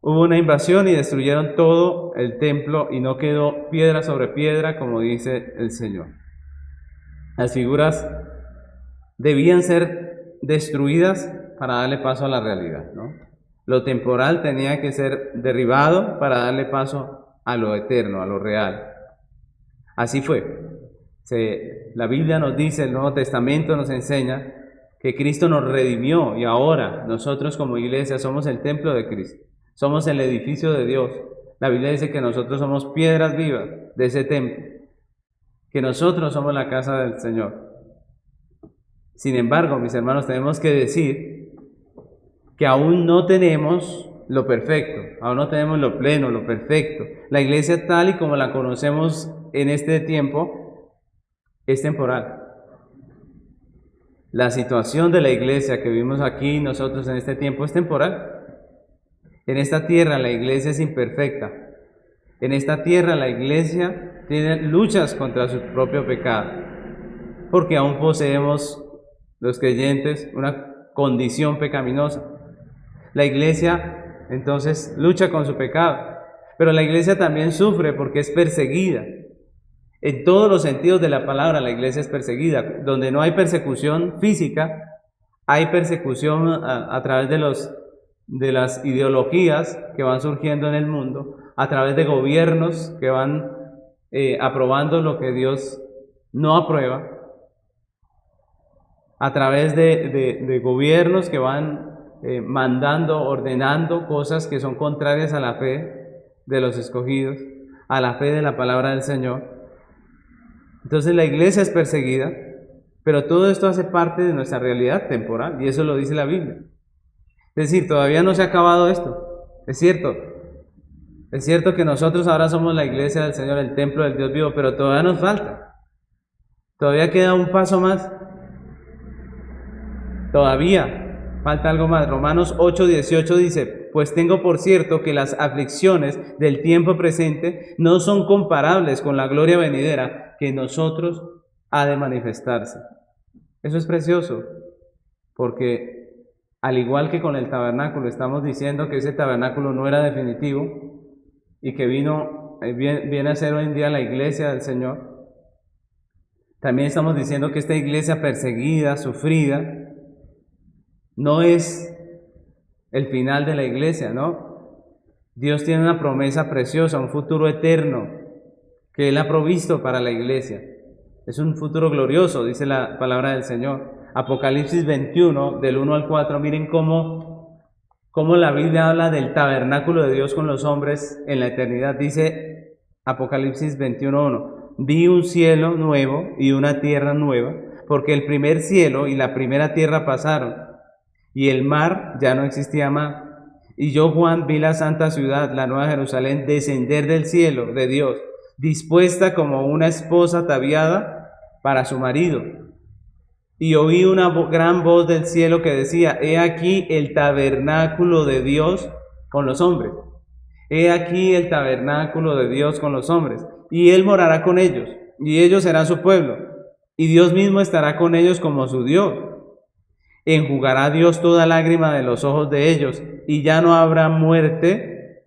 Speaker 1: hubo una invasión y destruyeron todo el templo y no quedó piedra sobre piedra, como dice el Señor. Las figuras debían ser destruidas para darle paso a la realidad, ¿no? Lo temporal tenía que ser derribado para darle paso a lo eterno, a lo real. Así fue. La Biblia nos dice, el Nuevo Testamento nos enseña que Cristo nos redimió y ahora nosotros como iglesia somos el templo de Cristo, somos el edificio de Dios. La Biblia dice que nosotros somos piedras vivas de ese templo, que nosotros somos la casa del Señor. Sin embargo, mis hermanos, tenemos que decir que aún no tenemos lo perfecto, aún no tenemos lo pleno, lo perfecto. La iglesia tal y como la conocemos en este tiempo es temporal. La situación de la iglesia que vivimos aquí nosotros en este tiempo es temporal. En esta tierra la iglesia es imperfecta. En esta tierra la iglesia tiene luchas contra su propio pecado, porque aún poseemos los creyentes una condición pecaminosa. La iglesia entonces lucha con su pecado, pero la iglesia también sufre porque es perseguida. En todos los sentidos de la palabra la iglesia es perseguida. Donde no hay persecución física, hay persecución a través de las ideologías que van surgiendo en el mundo, a través de gobiernos que van aprobando lo que Dios no aprueba, a través de gobiernos que van mandando, ordenando cosas que son contrarias a la fe de los escogidos, a la fe de la palabra del Señor. Entonces la iglesia es perseguida, pero todo esto hace parte de nuestra realidad temporal, y eso lo dice la Biblia. Es decir, todavía no se ha acabado esto, es cierto. Es cierto que nosotros ahora somos la iglesia del Señor, el templo del Dios vivo, pero todavía nos falta. Todavía queda un paso más. Todavía falta algo más. Romanos 8:18 dice, pues tengo por cierto que las aflicciones del tiempo presente no son comparables con la gloria venidera que en nosotros ha de manifestarse. Eso es precioso, porque al igual que con el tabernáculo, estamos diciendo que ese tabernáculo no era definitivo y que viene a ser hoy en día la iglesia del Señor. También estamos diciendo que esta iglesia perseguida, sufrida, no es el final de la iglesia, ¿no? Dios tiene una promesa preciosa, un futuro eterno que Él ha provisto para la iglesia. Es un futuro glorioso, dice la palabra del Señor. Apocalipsis 21, del 1 al 4, miren cómo la Biblia habla del tabernáculo de Dios con los hombres en la eternidad. Dice Apocalipsis 21:1, vi un cielo nuevo y una tierra nueva, porque el primer cielo y la primera tierra pasaron, y el mar ya no existía más. Y yo, Juan, vi la santa ciudad, la nueva Jerusalén, descender del cielo de Dios, dispuesta como una esposa ataviada para su marido. Y oí una gran voz del cielo que decía, he aquí el tabernáculo de Dios con los hombres. He aquí el tabernáculo de Dios con los hombres. Y Él morará con ellos, y ellos serán su pueblo. Y Dios mismo estará con ellos como su Dios. Enjugará Dios toda lágrima de los ojos de ellos, y ya no habrá muerte,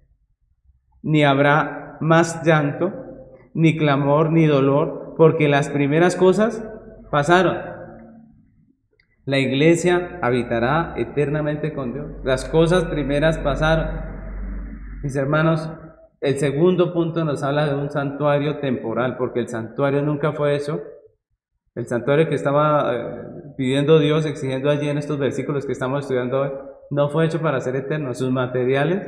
Speaker 1: ni habrá más llanto, ni clamor, ni dolor, porque las primeras cosas pasaron. La iglesia habitará eternamente con Dios. Las cosas primeras pasaron. Mis hermanos, el segundo punto nos habla de un santuario temporal, porque el santuario nunca fue eso. El santuario que estaba pidiendo Dios, exigiendo allí en estos versículos que estamos estudiando hoy, no fue hecho para ser eterno. Sus materiales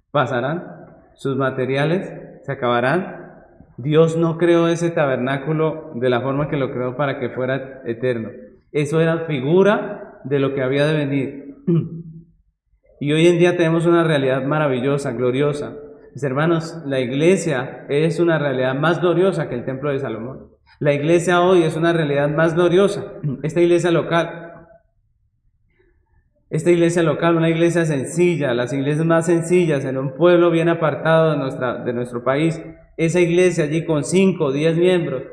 Speaker 1: pasarán, sus materiales se acabarán. Dios no creó ese tabernáculo de la forma que lo creó para que fuera eterno. Eso era figura de lo que había de venir. Y hoy en día tenemos una realidad maravillosa, gloriosa. Mis hermanos, la iglesia es una realidad más gloriosa que el templo de Salomón. La iglesia hoy es una realidad más gloriosa. Esta iglesia local, una iglesia sencilla, las iglesias más sencillas en un pueblo bien apartado de nuestro país. Esa iglesia allí con 5 o 10 miembros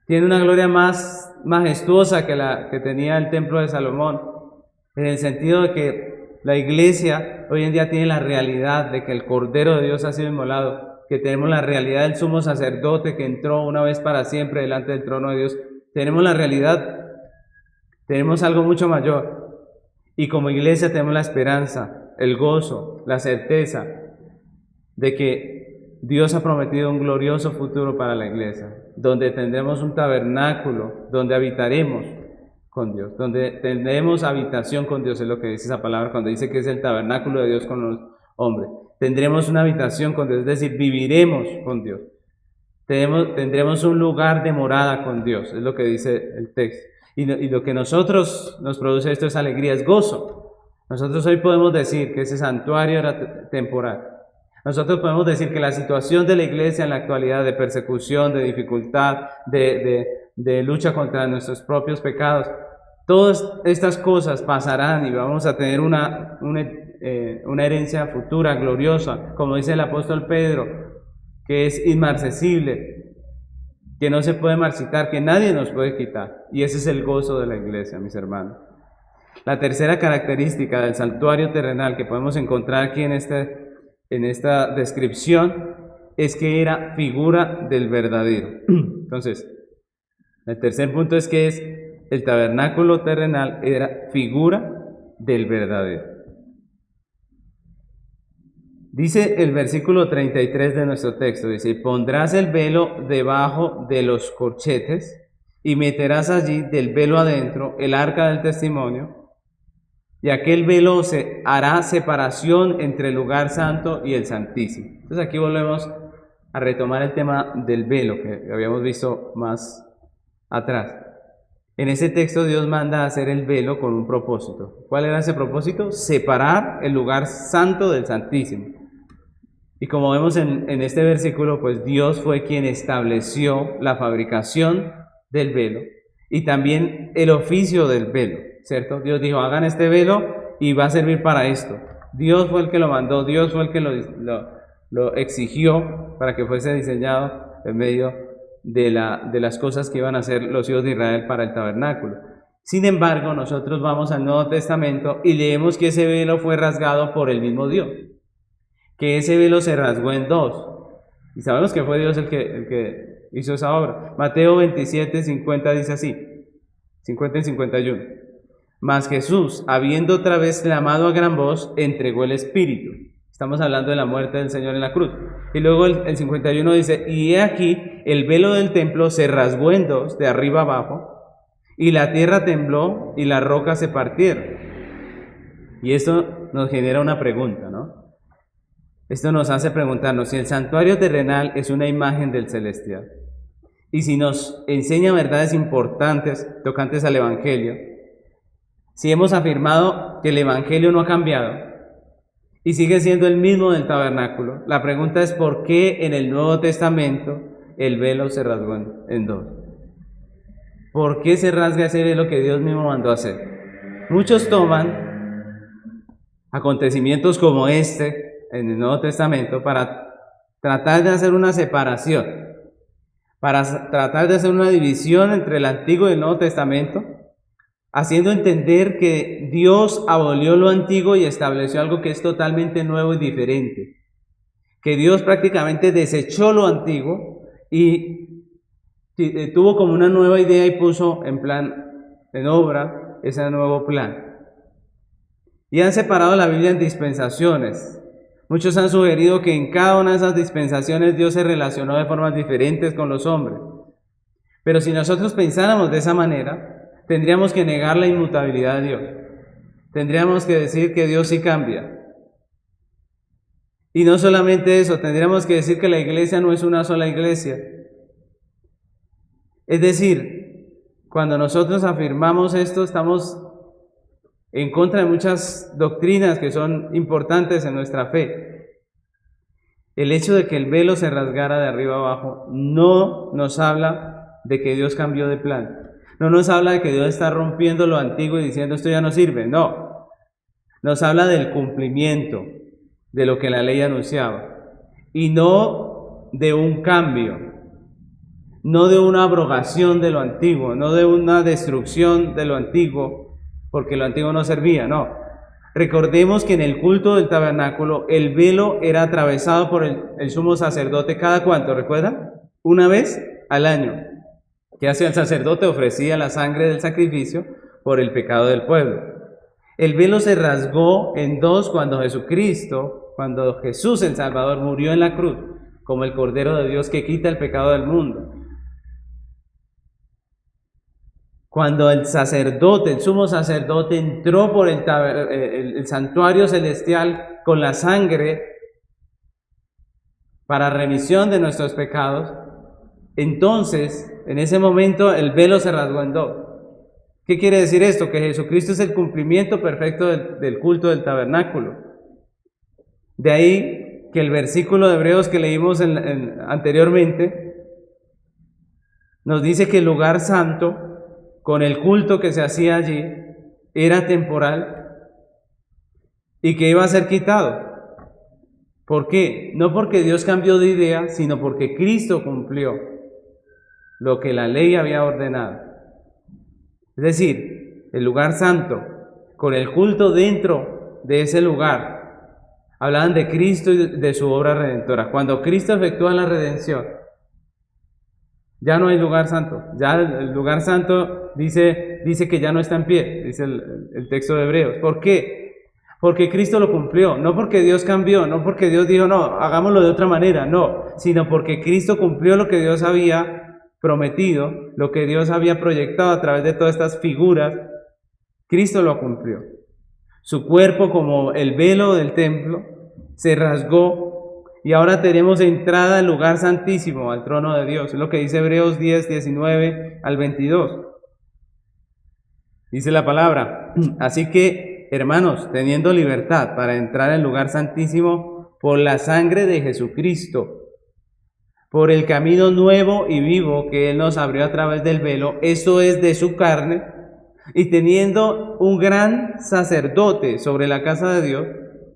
Speaker 1: Tiene una gloria más majestuosa que la que tenía el templo de Salomón, en el sentido de que la iglesia hoy en día tiene la realidad de que el Cordero de Dios ha sido inmolado, que tenemos la realidad del sumo sacerdote que entró una vez para siempre delante del trono de Dios. Tenemos la realidad, tenemos algo mucho mayor. Y como iglesia tenemos la esperanza, el gozo, la certeza de que Dios ha prometido un glorioso futuro para la iglesia, donde tendremos un tabernáculo, donde habitaremos con Dios, donde tendremos habitación con Dios, es lo que dice esa palabra cuando dice que es el tabernáculo de Dios con los hombres. Tendremos una habitación con Dios, es decir, viviremos con Dios. Tendremos un lugar de morada con Dios, es lo que dice el texto. Y lo que nosotros nos produce esto es alegría, es gozo. Nosotros hoy podemos decir que ese santuario era temporal. Nosotros podemos decir que la situación de la iglesia en la actualidad de persecución, de dificultad, de lucha contra nuestros propios pecados, todas estas cosas pasarán y vamos a tener una herencia futura, gloriosa, como dice el apóstol Pedro, que es inmarcesible, que no se puede marchitar, que nadie nos puede quitar. Y ese es el gozo de la iglesia, mis hermanos. La tercera característica del santuario terrenal que podemos encontrar aquí en esta descripción es que era figura del verdadero. Entonces, el tercer punto es que el tabernáculo terrenal era figura del verdadero. Dice el versículo 33 de nuestro texto, dice, y pondrás el velo debajo de los corchetes y meterás allí del velo adentro el arca del testimonio, y aquel velo se hará separación entre el lugar santo y el santísimo. Entonces aquí volvemos a retomar el tema del velo que habíamos visto más atrás. En ese texto Dios manda a hacer el velo con un propósito. ¿Cuál era ese propósito? Separar el lugar santo del santísimo. Y como vemos en este versículo, pues Dios fue quien estableció la fabricación del velo y también el oficio del velo, ¿cierto? Dios dijo, hagan este velo y va a servir para esto. Dios fue el que lo mandó, Dios fue el que lo exigió para que fuese diseñado en medio de las cosas que iban a hacer los hijos de Israel para el tabernáculo. Sin embargo, nosotros vamos al Nuevo Testamento y leemos que ese velo fue rasgado por el mismo Dios, que ese velo se rasgó en dos. Y sabemos que fue Dios el que hizo esa obra. Mateo 27, 50 dice así, 50 y 51. Mas Jesús, habiendo otra vez clamado a gran voz, entregó el Espíritu. Estamos hablando de la muerte del Señor en la cruz. Y luego el 51 dice, y he aquí, el velo del templo se rasgó en dos, de arriba abajo, y la tierra tembló y las rocas se partieron. Y esto nos genera una pregunta, ¿no? Esto nos hace preguntarnos si el santuario terrenal es una imagen del celestial. Y si nos enseña verdades importantes tocantes al Evangelio, si hemos afirmado que el Evangelio no ha cambiado y sigue siendo el mismo del tabernáculo, la pregunta es ¿por qué en el Nuevo Testamento el velo se rasgó en dos? ¿Por qué se rasga ese velo que Dios mismo mandó a hacer? Muchos toman acontecimientos como este en el Nuevo Testamento para tratar de hacer una separación, para tratar de hacer una división entre el Antiguo y el Nuevo Testamento, haciendo entender que Dios abolió lo antiguo y estableció algo que es totalmente nuevo y diferente, que Dios prácticamente desechó lo antiguo y tuvo como una nueva idea y puso en obra ese nuevo plan. Y han separado la Biblia en dispensaciones. Muchos han sugerido que en cada una de esas dispensaciones Dios se relacionó de formas diferentes con los hombres. Pero si nosotros pensáramos de esa manera, tendríamos que negar la inmutabilidad de Dios. Tendríamos que decir que Dios sí cambia. Y no solamente eso, tendríamos que decir que la iglesia no es una sola iglesia. Es decir, cuando nosotros afirmamos esto, estamos en contra de muchas doctrinas que son importantes en nuestra fe. El hecho de que el velo se rasgara de arriba abajo no nos habla de que Dios cambió de plan. No nos habla de que Dios está rompiendo lo antiguo y diciendo esto ya no sirve. No. Nos habla del cumplimiento de lo que la ley anunciaba. Y no de un cambio. no de una abrogación de lo antiguo, no de una destrucción de lo antiguo, porque lo antiguo no servía, no. Recordemos que en el culto del tabernáculo el velo era atravesado por el sumo sacerdote cada cuánto, ¿recuerdan? Una vez al año. ¿Qué hacía el sacerdote? Ofrecía la sangre del sacrificio por el pecado del pueblo. El velo se rasgó en dos cuando Jesús el Salvador murió en la cruz, como el Cordero de Dios que quita el pecado del mundo. Cuando el sumo sacerdote entró por el santuario celestial con la sangre para remisión de nuestros pecados, entonces, en ese momento, el velo se rasgó en dos. ¿Qué quiere decir esto? Que Jesucristo es el cumplimiento perfecto del culto del tabernáculo. De ahí que el versículo de Hebreos que leímos anteriormente nos dice que el lugar santo, con el culto que se hacía allí, era temporal y que iba a ser quitado. ¿Por qué? No porque Dios cambió de idea, sino porque Cristo cumplió lo que la ley había ordenado. Es decir, el lugar santo, con el culto dentro de ese lugar, hablaban de Cristo y de su obra redentora. Cuando Cristo efectúa la redención, ya no hay lugar santo. Ya el lugar santo dice que ya no está en pie, dice el texto de Hebreos. ¿Por qué? Porque Cristo lo cumplió, no porque Dios cambió, no porque Dios dijo, no, hagámoslo de otra manera, no, sino porque Cristo cumplió lo que Dios había prometido, lo que Dios había proyectado a través de todas estas figuras. Cristo lo cumplió. Su cuerpo, como el velo del templo, se rasgó y ahora tenemos entrada al lugar santísimo, al trono de Dios. Es lo que dice Hebreos 10, 19 al 22. Dice la palabra: así que, hermanos, teniendo libertad para entrar al lugar santísimo por la sangre de Jesucristo, por el camino nuevo y vivo que Él nos abrió a través del velo, esto es de su carne, y teniendo un gran sacerdote sobre la casa de Dios,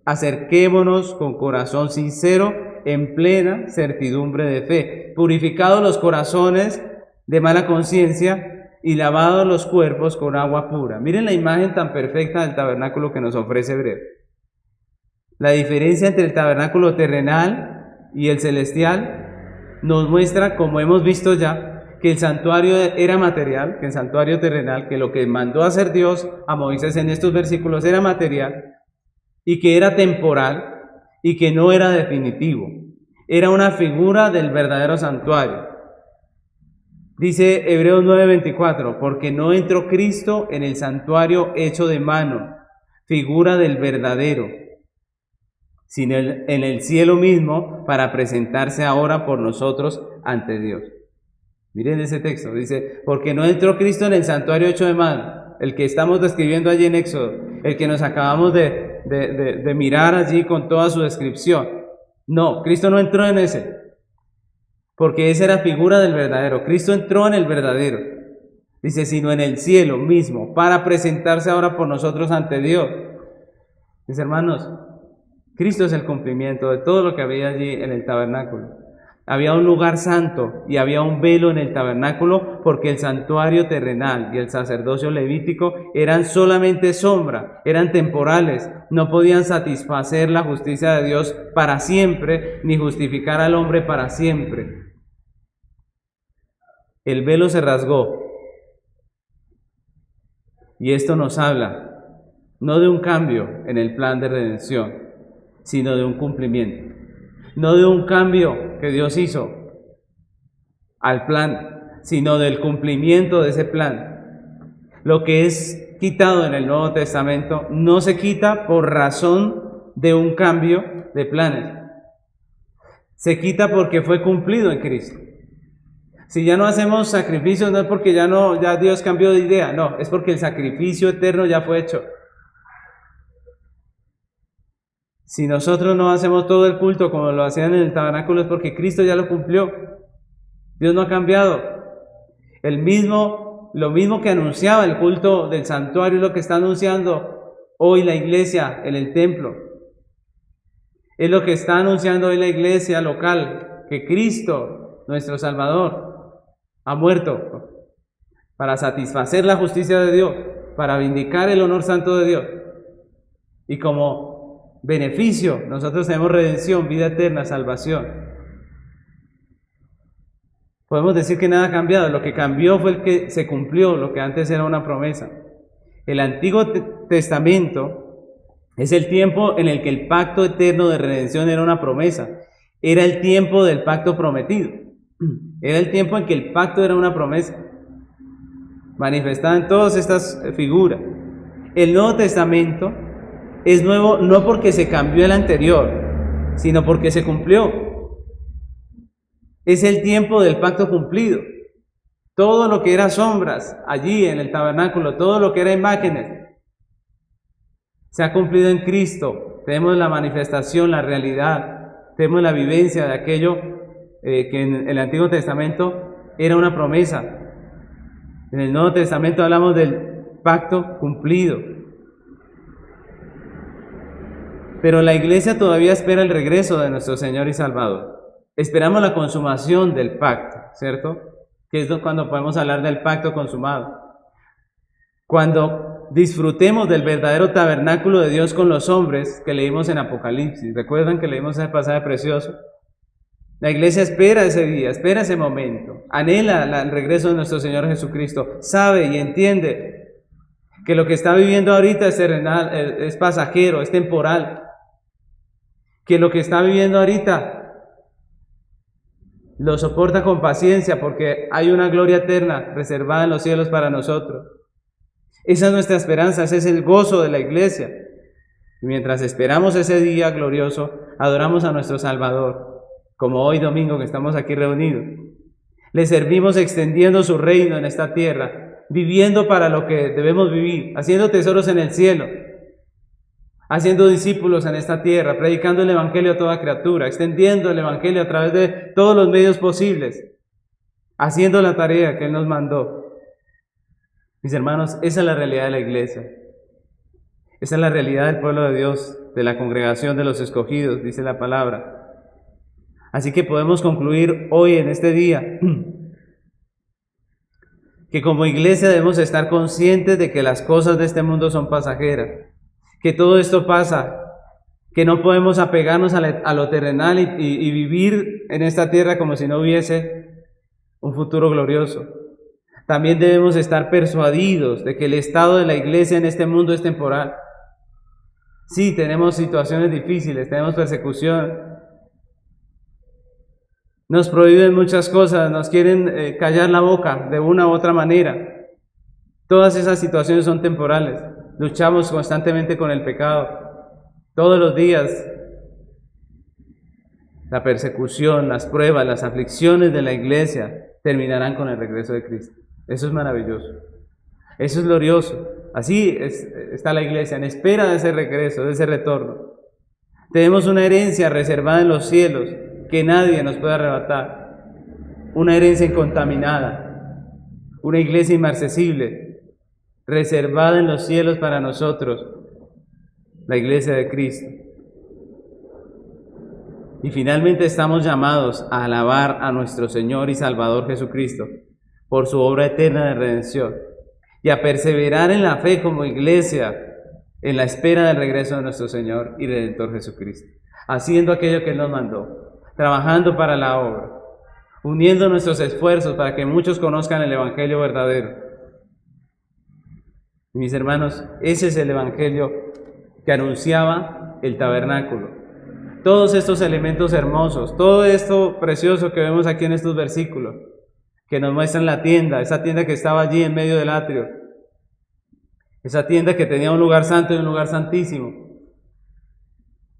Speaker 1: acerquémonos con corazón sincero, en plena certidumbre de fe, purificados los corazones de mala conciencia y lavados los cuerpos con agua pura. Miren la imagen tan perfecta del tabernáculo que nos ofrece Hebreos. La diferencia entre el tabernáculo terrenal y el celestial nos muestra, como hemos visto ya, que el santuario era material, que el santuario terrenal, que lo que mandó a hacer Dios a Moisés en estos versículos era material, y que era temporal, y que no era definitivo. Era una figura del verdadero santuario. Dice Hebreos 9:24, porque no entró Cristo en el santuario hecho de mano, figura del verdadero, sino en el cielo mismo, para presentarse ahora por nosotros ante Dios. Miren ese texto, dice, porque no entró Cristo en el santuario hecho de mano, el que estamos describiendo allí en Éxodo, el que nos acabamos de mirar allí con toda su descripción. No, Cristo no entró en ese, porque esa era figura del verdadero. Cristo entró en el verdadero. Dice, sino en el cielo mismo, para presentarse ahora por nosotros ante Dios. Mis hermanos, Cristo es el cumplimiento de todo lo que había allí en el tabernáculo. Había un lugar santo y había un velo en el tabernáculo, porque el santuario terrenal y el sacerdocio levítico eran solamente sombra, eran temporales, no podían satisfacer la justicia de Dios para siempre, ni justificar al hombre para siempre. El velo se rasgó, y esto nos habla no de un cambio en el plan de redención, sino de un cumplimiento. No de un cambio que Dios hizo al plan, sino del cumplimiento de ese plan. Lo que es quitado en el Nuevo Testamento no se quita por razón de un cambio de planes. Se quita porque fue cumplido en Cristo. Si ya no hacemos sacrificios, no es porque ya Dios cambió de idea, no, es porque el sacrificio eterno ya fue hecho. Si nosotros no hacemos todo el culto como lo hacían en el tabernáculo, es porque Cristo ya lo cumplió. Dios no ha cambiado. Lo mismo que anunciaba el culto del santuario, es lo que está anunciando hoy la iglesia en el templo. Es lo que está anunciando hoy la iglesia local, que Cristo, nuestro Salvador, ha muerto para satisfacer la justicia de Dios, para vindicar el honor santo de Dios. Y como beneficio, nosotros tenemos redención, vida eterna, salvación. Podemos decir que nada ha cambiado. Lo que cambió fue el que se cumplió, lo que antes era una promesa. El Antiguo Testamento es el tiempo en el que el pacto eterno de redención era una promesa. Era el tiempo del pacto prometido. Era el tiempo en que el pacto era una promesa, manifestada en todas estas figuras. El Nuevo Testamento es nuevo no porque se cambió el anterior, sino porque se cumplió. Es el tiempo del pacto cumplido. Todo lo que era sombras allí en el tabernáculo, todo lo que era imágenes, se ha cumplido en Cristo. Tenemos la manifestación, la realidad, tenemos la vivencia de aquello que en el Antiguo Testamento era una promesa. En el Nuevo Testamento hablamos del pacto cumplido. Pero la iglesia todavía espera el regreso de nuestro Señor y Salvador. Esperamos la consumación del pacto, ¿cierto? Que es cuando podemos hablar del pacto consumado. Cuando disfrutemos del verdadero tabernáculo de Dios con los hombres que leímos en Apocalipsis. ¿Recuerdan que leímos ese pasaje precioso? La iglesia espera ese día, espera ese momento, anhela el regreso de nuestro Señor Jesucristo, sabe y entiende que lo que está viviendo ahorita es terrenal, es pasajero, es temporal, que lo que está viviendo ahorita lo soporta con paciencia porque hay una gloria eterna reservada en los cielos para nosotros. Esa es nuestra esperanza, ese es el gozo de la iglesia. Y mientras esperamos ese día glorioso, adoramos a nuestro Salvador. Como hoy domingo que estamos aquí reunidos, le servimos extendiendo su reino en esta tierra, viviendo para lo que debemos vivir, haciendo tesoros en el cielo, haciendo discípulos en esta tierra, predicando el evangelio a toda criatura, extendiendo el evangelio a través de todos los medios posibles, haciendo la tarea que Él nos mandó. Mis hermanos, esa es la realidad de la iglesia. Esa es la realidad del pueblo de Dios, de la congregación de los escogidos, dice la palabra. Así que podemos concluir hoy en este día que como iglesia debemos estar conscientes de que las cosas de este mundo son pasajeras, que todo esto pasa, que no podemos apegarnos a lo terrenal y vivir en esta tierra como si no hubiese un futuro glorioso. También debemos estar persuadidos de que el estado de la iglesia en este mundo es temporal. Sí, tenemos situaciones difíciles, tenemos persecución, nos prohíben muchas cosas, nos quieren callar la boca de una u otra manera. Todas esas situaciones son temporales. Luchamos constantemente con el pecado. Todos los días la persecución, las pruebas, las aflicciones de la iglesia terminarán con el regreso de Cristo. Eso es maravilloso. Eso es glorioso. Así está la iglesia, en espera de ese regreso, de ese retorno. Tenemos una herencia reservada en los cielos que nadie nos puede arrebatar. Una herencia incontaminada. Una iglesia inmarcesible, reservada en los cielos para nosotros. La iglesia de Cristo. Y finalmente estamos llamados a alabar a nuestro Señor y Salvador Jesucristo por su obra eterna de redención y a perseverar en la fe como iglesia en la espera del regreso de nuestro Señor y Redentor Jesucristo, haciendo aquello que Él nos mandó, trabajando para la obra, uniendo nuestros esfuerzos para que muchos conozcan el Evangelio verdadero. Mis hermanos, ese es el Evangelio que anunciaba el tabernáculo. Todos estos elementos hermosos, todo esto precioso que vemos aquí en estos versículos, que nos muestran la tienda, esa tienda que estaba allí en medio del atrio, esa tienda que tenía un lugar santo y un lugar santísimo.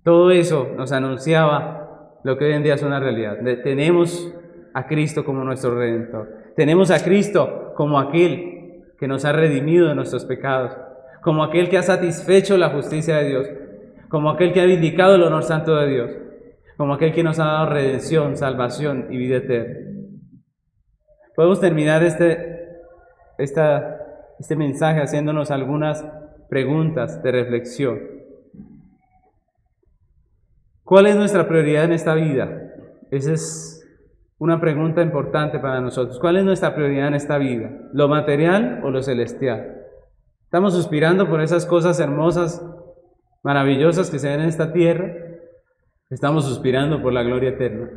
Speaker 1: Todo eso nos anunciaba lo que hoy en día es una realidad. Tenemos a Cristo como nuestro Redentor. Tenemos a Cristo como aquel que nos ha redimido de nuestros pecados, como aquel que ha satisfecho la justicia de Dios, como aquel que ha vindicado el honor santo de Dios, como aquel que nos ha dado redención, salvación y vida eterna. Podemos terminar este mensaje haciéndonos algunas preguntas de reflexión. ¿Cuál es nuestra prioridad en esta vida? Esa es una pregunta importante para nosotros. ¿Cuál es nuestra prioridad en esta vida? ¿Lo material o lo celestial? ¿Estamos suspirando por esas cosas hermosas, maravillosas que se ven en esta tierra? ¿Estamos suspirando por la gloria eterna?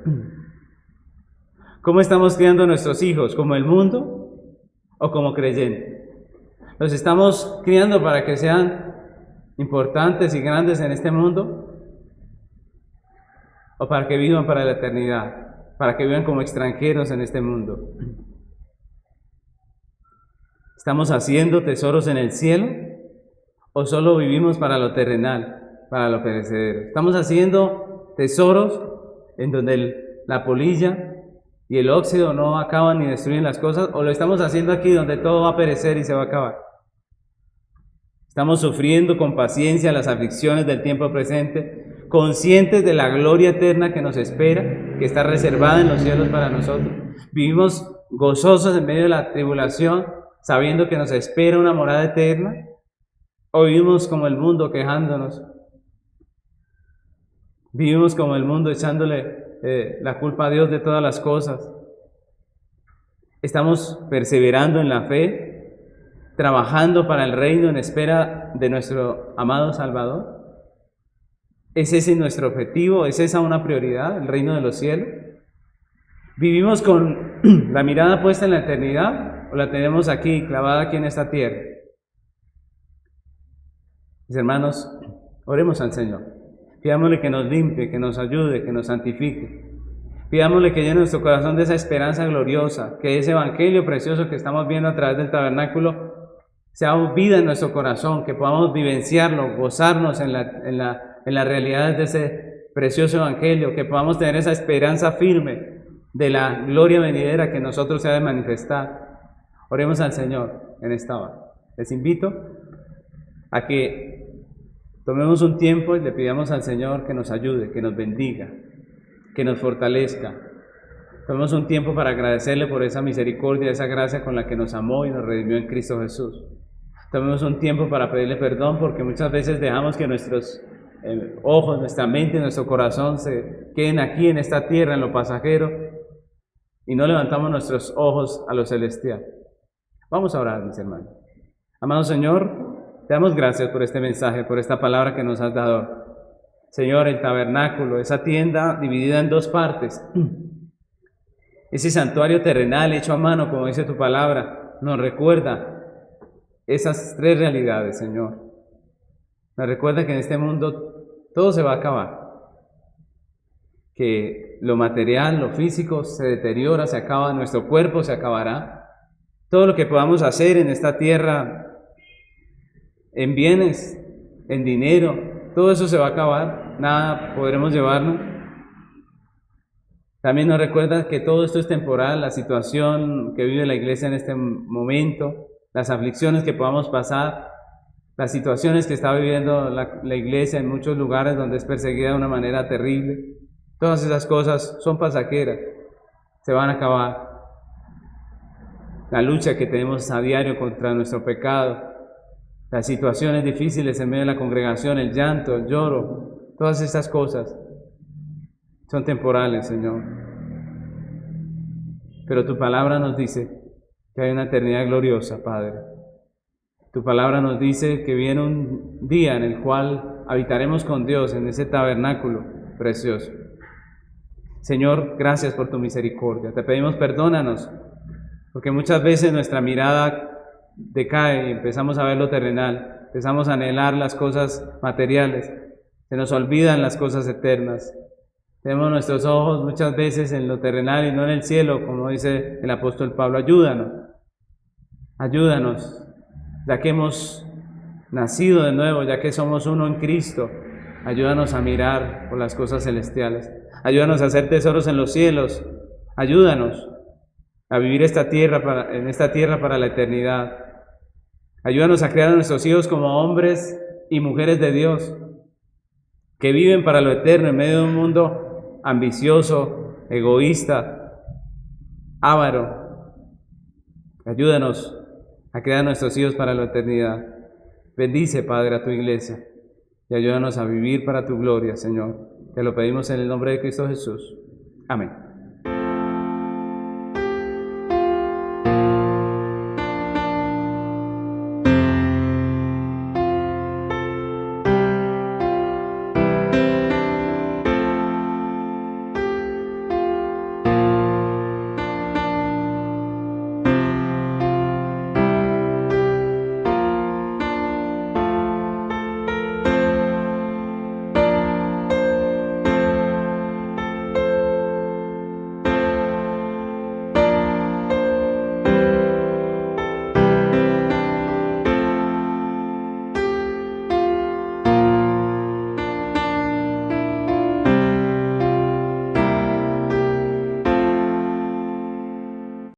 Speaker 1: ¿Cómo estamos criando a nuestros hijos? ¿Como el mundo o como creyentes? ¿Los estamos criando para que sean importantes y grandes en este mundo? ¿O para que vivan para la eternidad? Para que vivan como extranjeros en este mundo. ¿Estamos haciendo tesoros en el cielo o solo vivimos para lo terrenal, para lo perecedero? ¿Estamos haciendo tesoros en donde la polilla y el óxido no acaban ni destruyen las cosas, o lo estamos haciendo aquí donde todo va a perecer y se va a acabar? ¿Estamos sufriendo con paciencia las aflicciones del tiempo presente, conscientes de la gloria eterna que nos espera, que está reservada en los cielos para nosotros? ¿Vivimos gozosos en medio de la tribulación, sabiendo que nos espera una morada eterna? ¿O vivimos como el mundo quejándonos? ¿Vivimos como el mundo echándole la culpa a Dios de todas las cosas? ¿Estamos perseverando en la fe, trabajando para el reino en espera de nuestro amado Salvador? ¿Es ese nuestro objetivo? ¿Es esa una prioridad, el reino de los cielos? ¿Vivimos con la mirada puesta en la eternidad o la tenemos aquí, clavada aquí en esta tierra? Mis hermanos, oremos al Señor. Pidámosle que nos limpie, que nos ayude, que nos santifique. Pidámosle que llene nuestro corazón de esa esperanza gloriosa, que ese evangelio precioso que estamos viendo a través del tabernáculo sea vida en nuestro corazón, que podamos vivenciarlo, gozarnos en las realidades de ese precioso evangelio, que podamos tener esa esperanza firme de la gloria venidera que en nosotros se ha de manifestar. Oremos al Señor en esta hora. Les invito a que tomemos un tiempo y le pidamos al Señor que nos ayude, que nos bendiga, que nos fortalezca. Tomemos un tiempo para agradecerle por esa misericordia, esa gracia con la que nos amó y nos redimió en Cristo Jesús. Tomemos un tiempo para pedirle perdón, porque muchas veces dejamos que nuestros ojos, nuestra mente, nuestro corazón se queden aquí en esta tierra, en lo pasajero, y no levantamos nuestros ojos a lo celestial. Vamos a orar, mis hermanos. Amado Señor, te damos gracias por este mensaje, por esta palabra que nos has dado. Señor, el tabernáculo, esa tienda dividida en dos partes, ese santuario terrenal hecho a mano, como dice tu palabra, nos recuerda esas tres realidades, Señor. Nos recuerda que en este mundo todo se va a acabar, que lo material, lo físico se deteriora, se acaba, nuestro cuerpo se acabará. Todo lo que podamos hacer en esta tierra, en bienes, en dinero, todo eso se va a acabar, nada podremos llevarnos. También nos recuerda que todo esto es temporal, la situación que vive la iglesia en este momento, las aflicciones que podamos pasar, las situaciones que está viviendo la iglesia en muchos lugares donde es perseguida de una manera terrible. Todas esas cosas son pasajeras, se van a acabar. La lucha que tenemos a diario contra nuestro pecado, las situaciones difíciles en medio de la congregación, el llanto, el lloro, todas estas cosas son temporales, Señor. Pero tu palabra nos dice que hay una eternidad gloriosa, Padre. Tu palabra nos dice que viene un día en el cual habitaremos con Dios en ese tabernáculo precioso. Señor, gracias por tu misericordia. Te pedimos perdónanos, porque muchas veces nuestra mirada decae y empezamos a ver lo terrenal, empezamos a anhelar las cosas materiales, se nos olvidan las cosas eternas. Tenemos nuestros ojos muchas veces en lo terrenal y no en el cielo, como dice el apóstol Pablo. Ayúdanos, ya que hemos nacido de nuevo, ya que somos uno en Cristo, ayúdanos a mirar por las cosas celestiales, ayúdanos a hacer tesoros en los cielos, ayúdanos a vivir en esta tierra para la eternidad. Ayúdanos a criar a nuestros hijos como hombres y mujeres de Dios, que viven para lo eterno en medio de un mundo ambicioso, egoísta, avaro. Ayúdanos a criar a nuestros hijos para la eternidad. Bendice, Padre, a tu iglesia y ayúdanos a vivir para tu gloria, Señor. Te lo pedimos en el nombre de Cristo Jesús. Amén.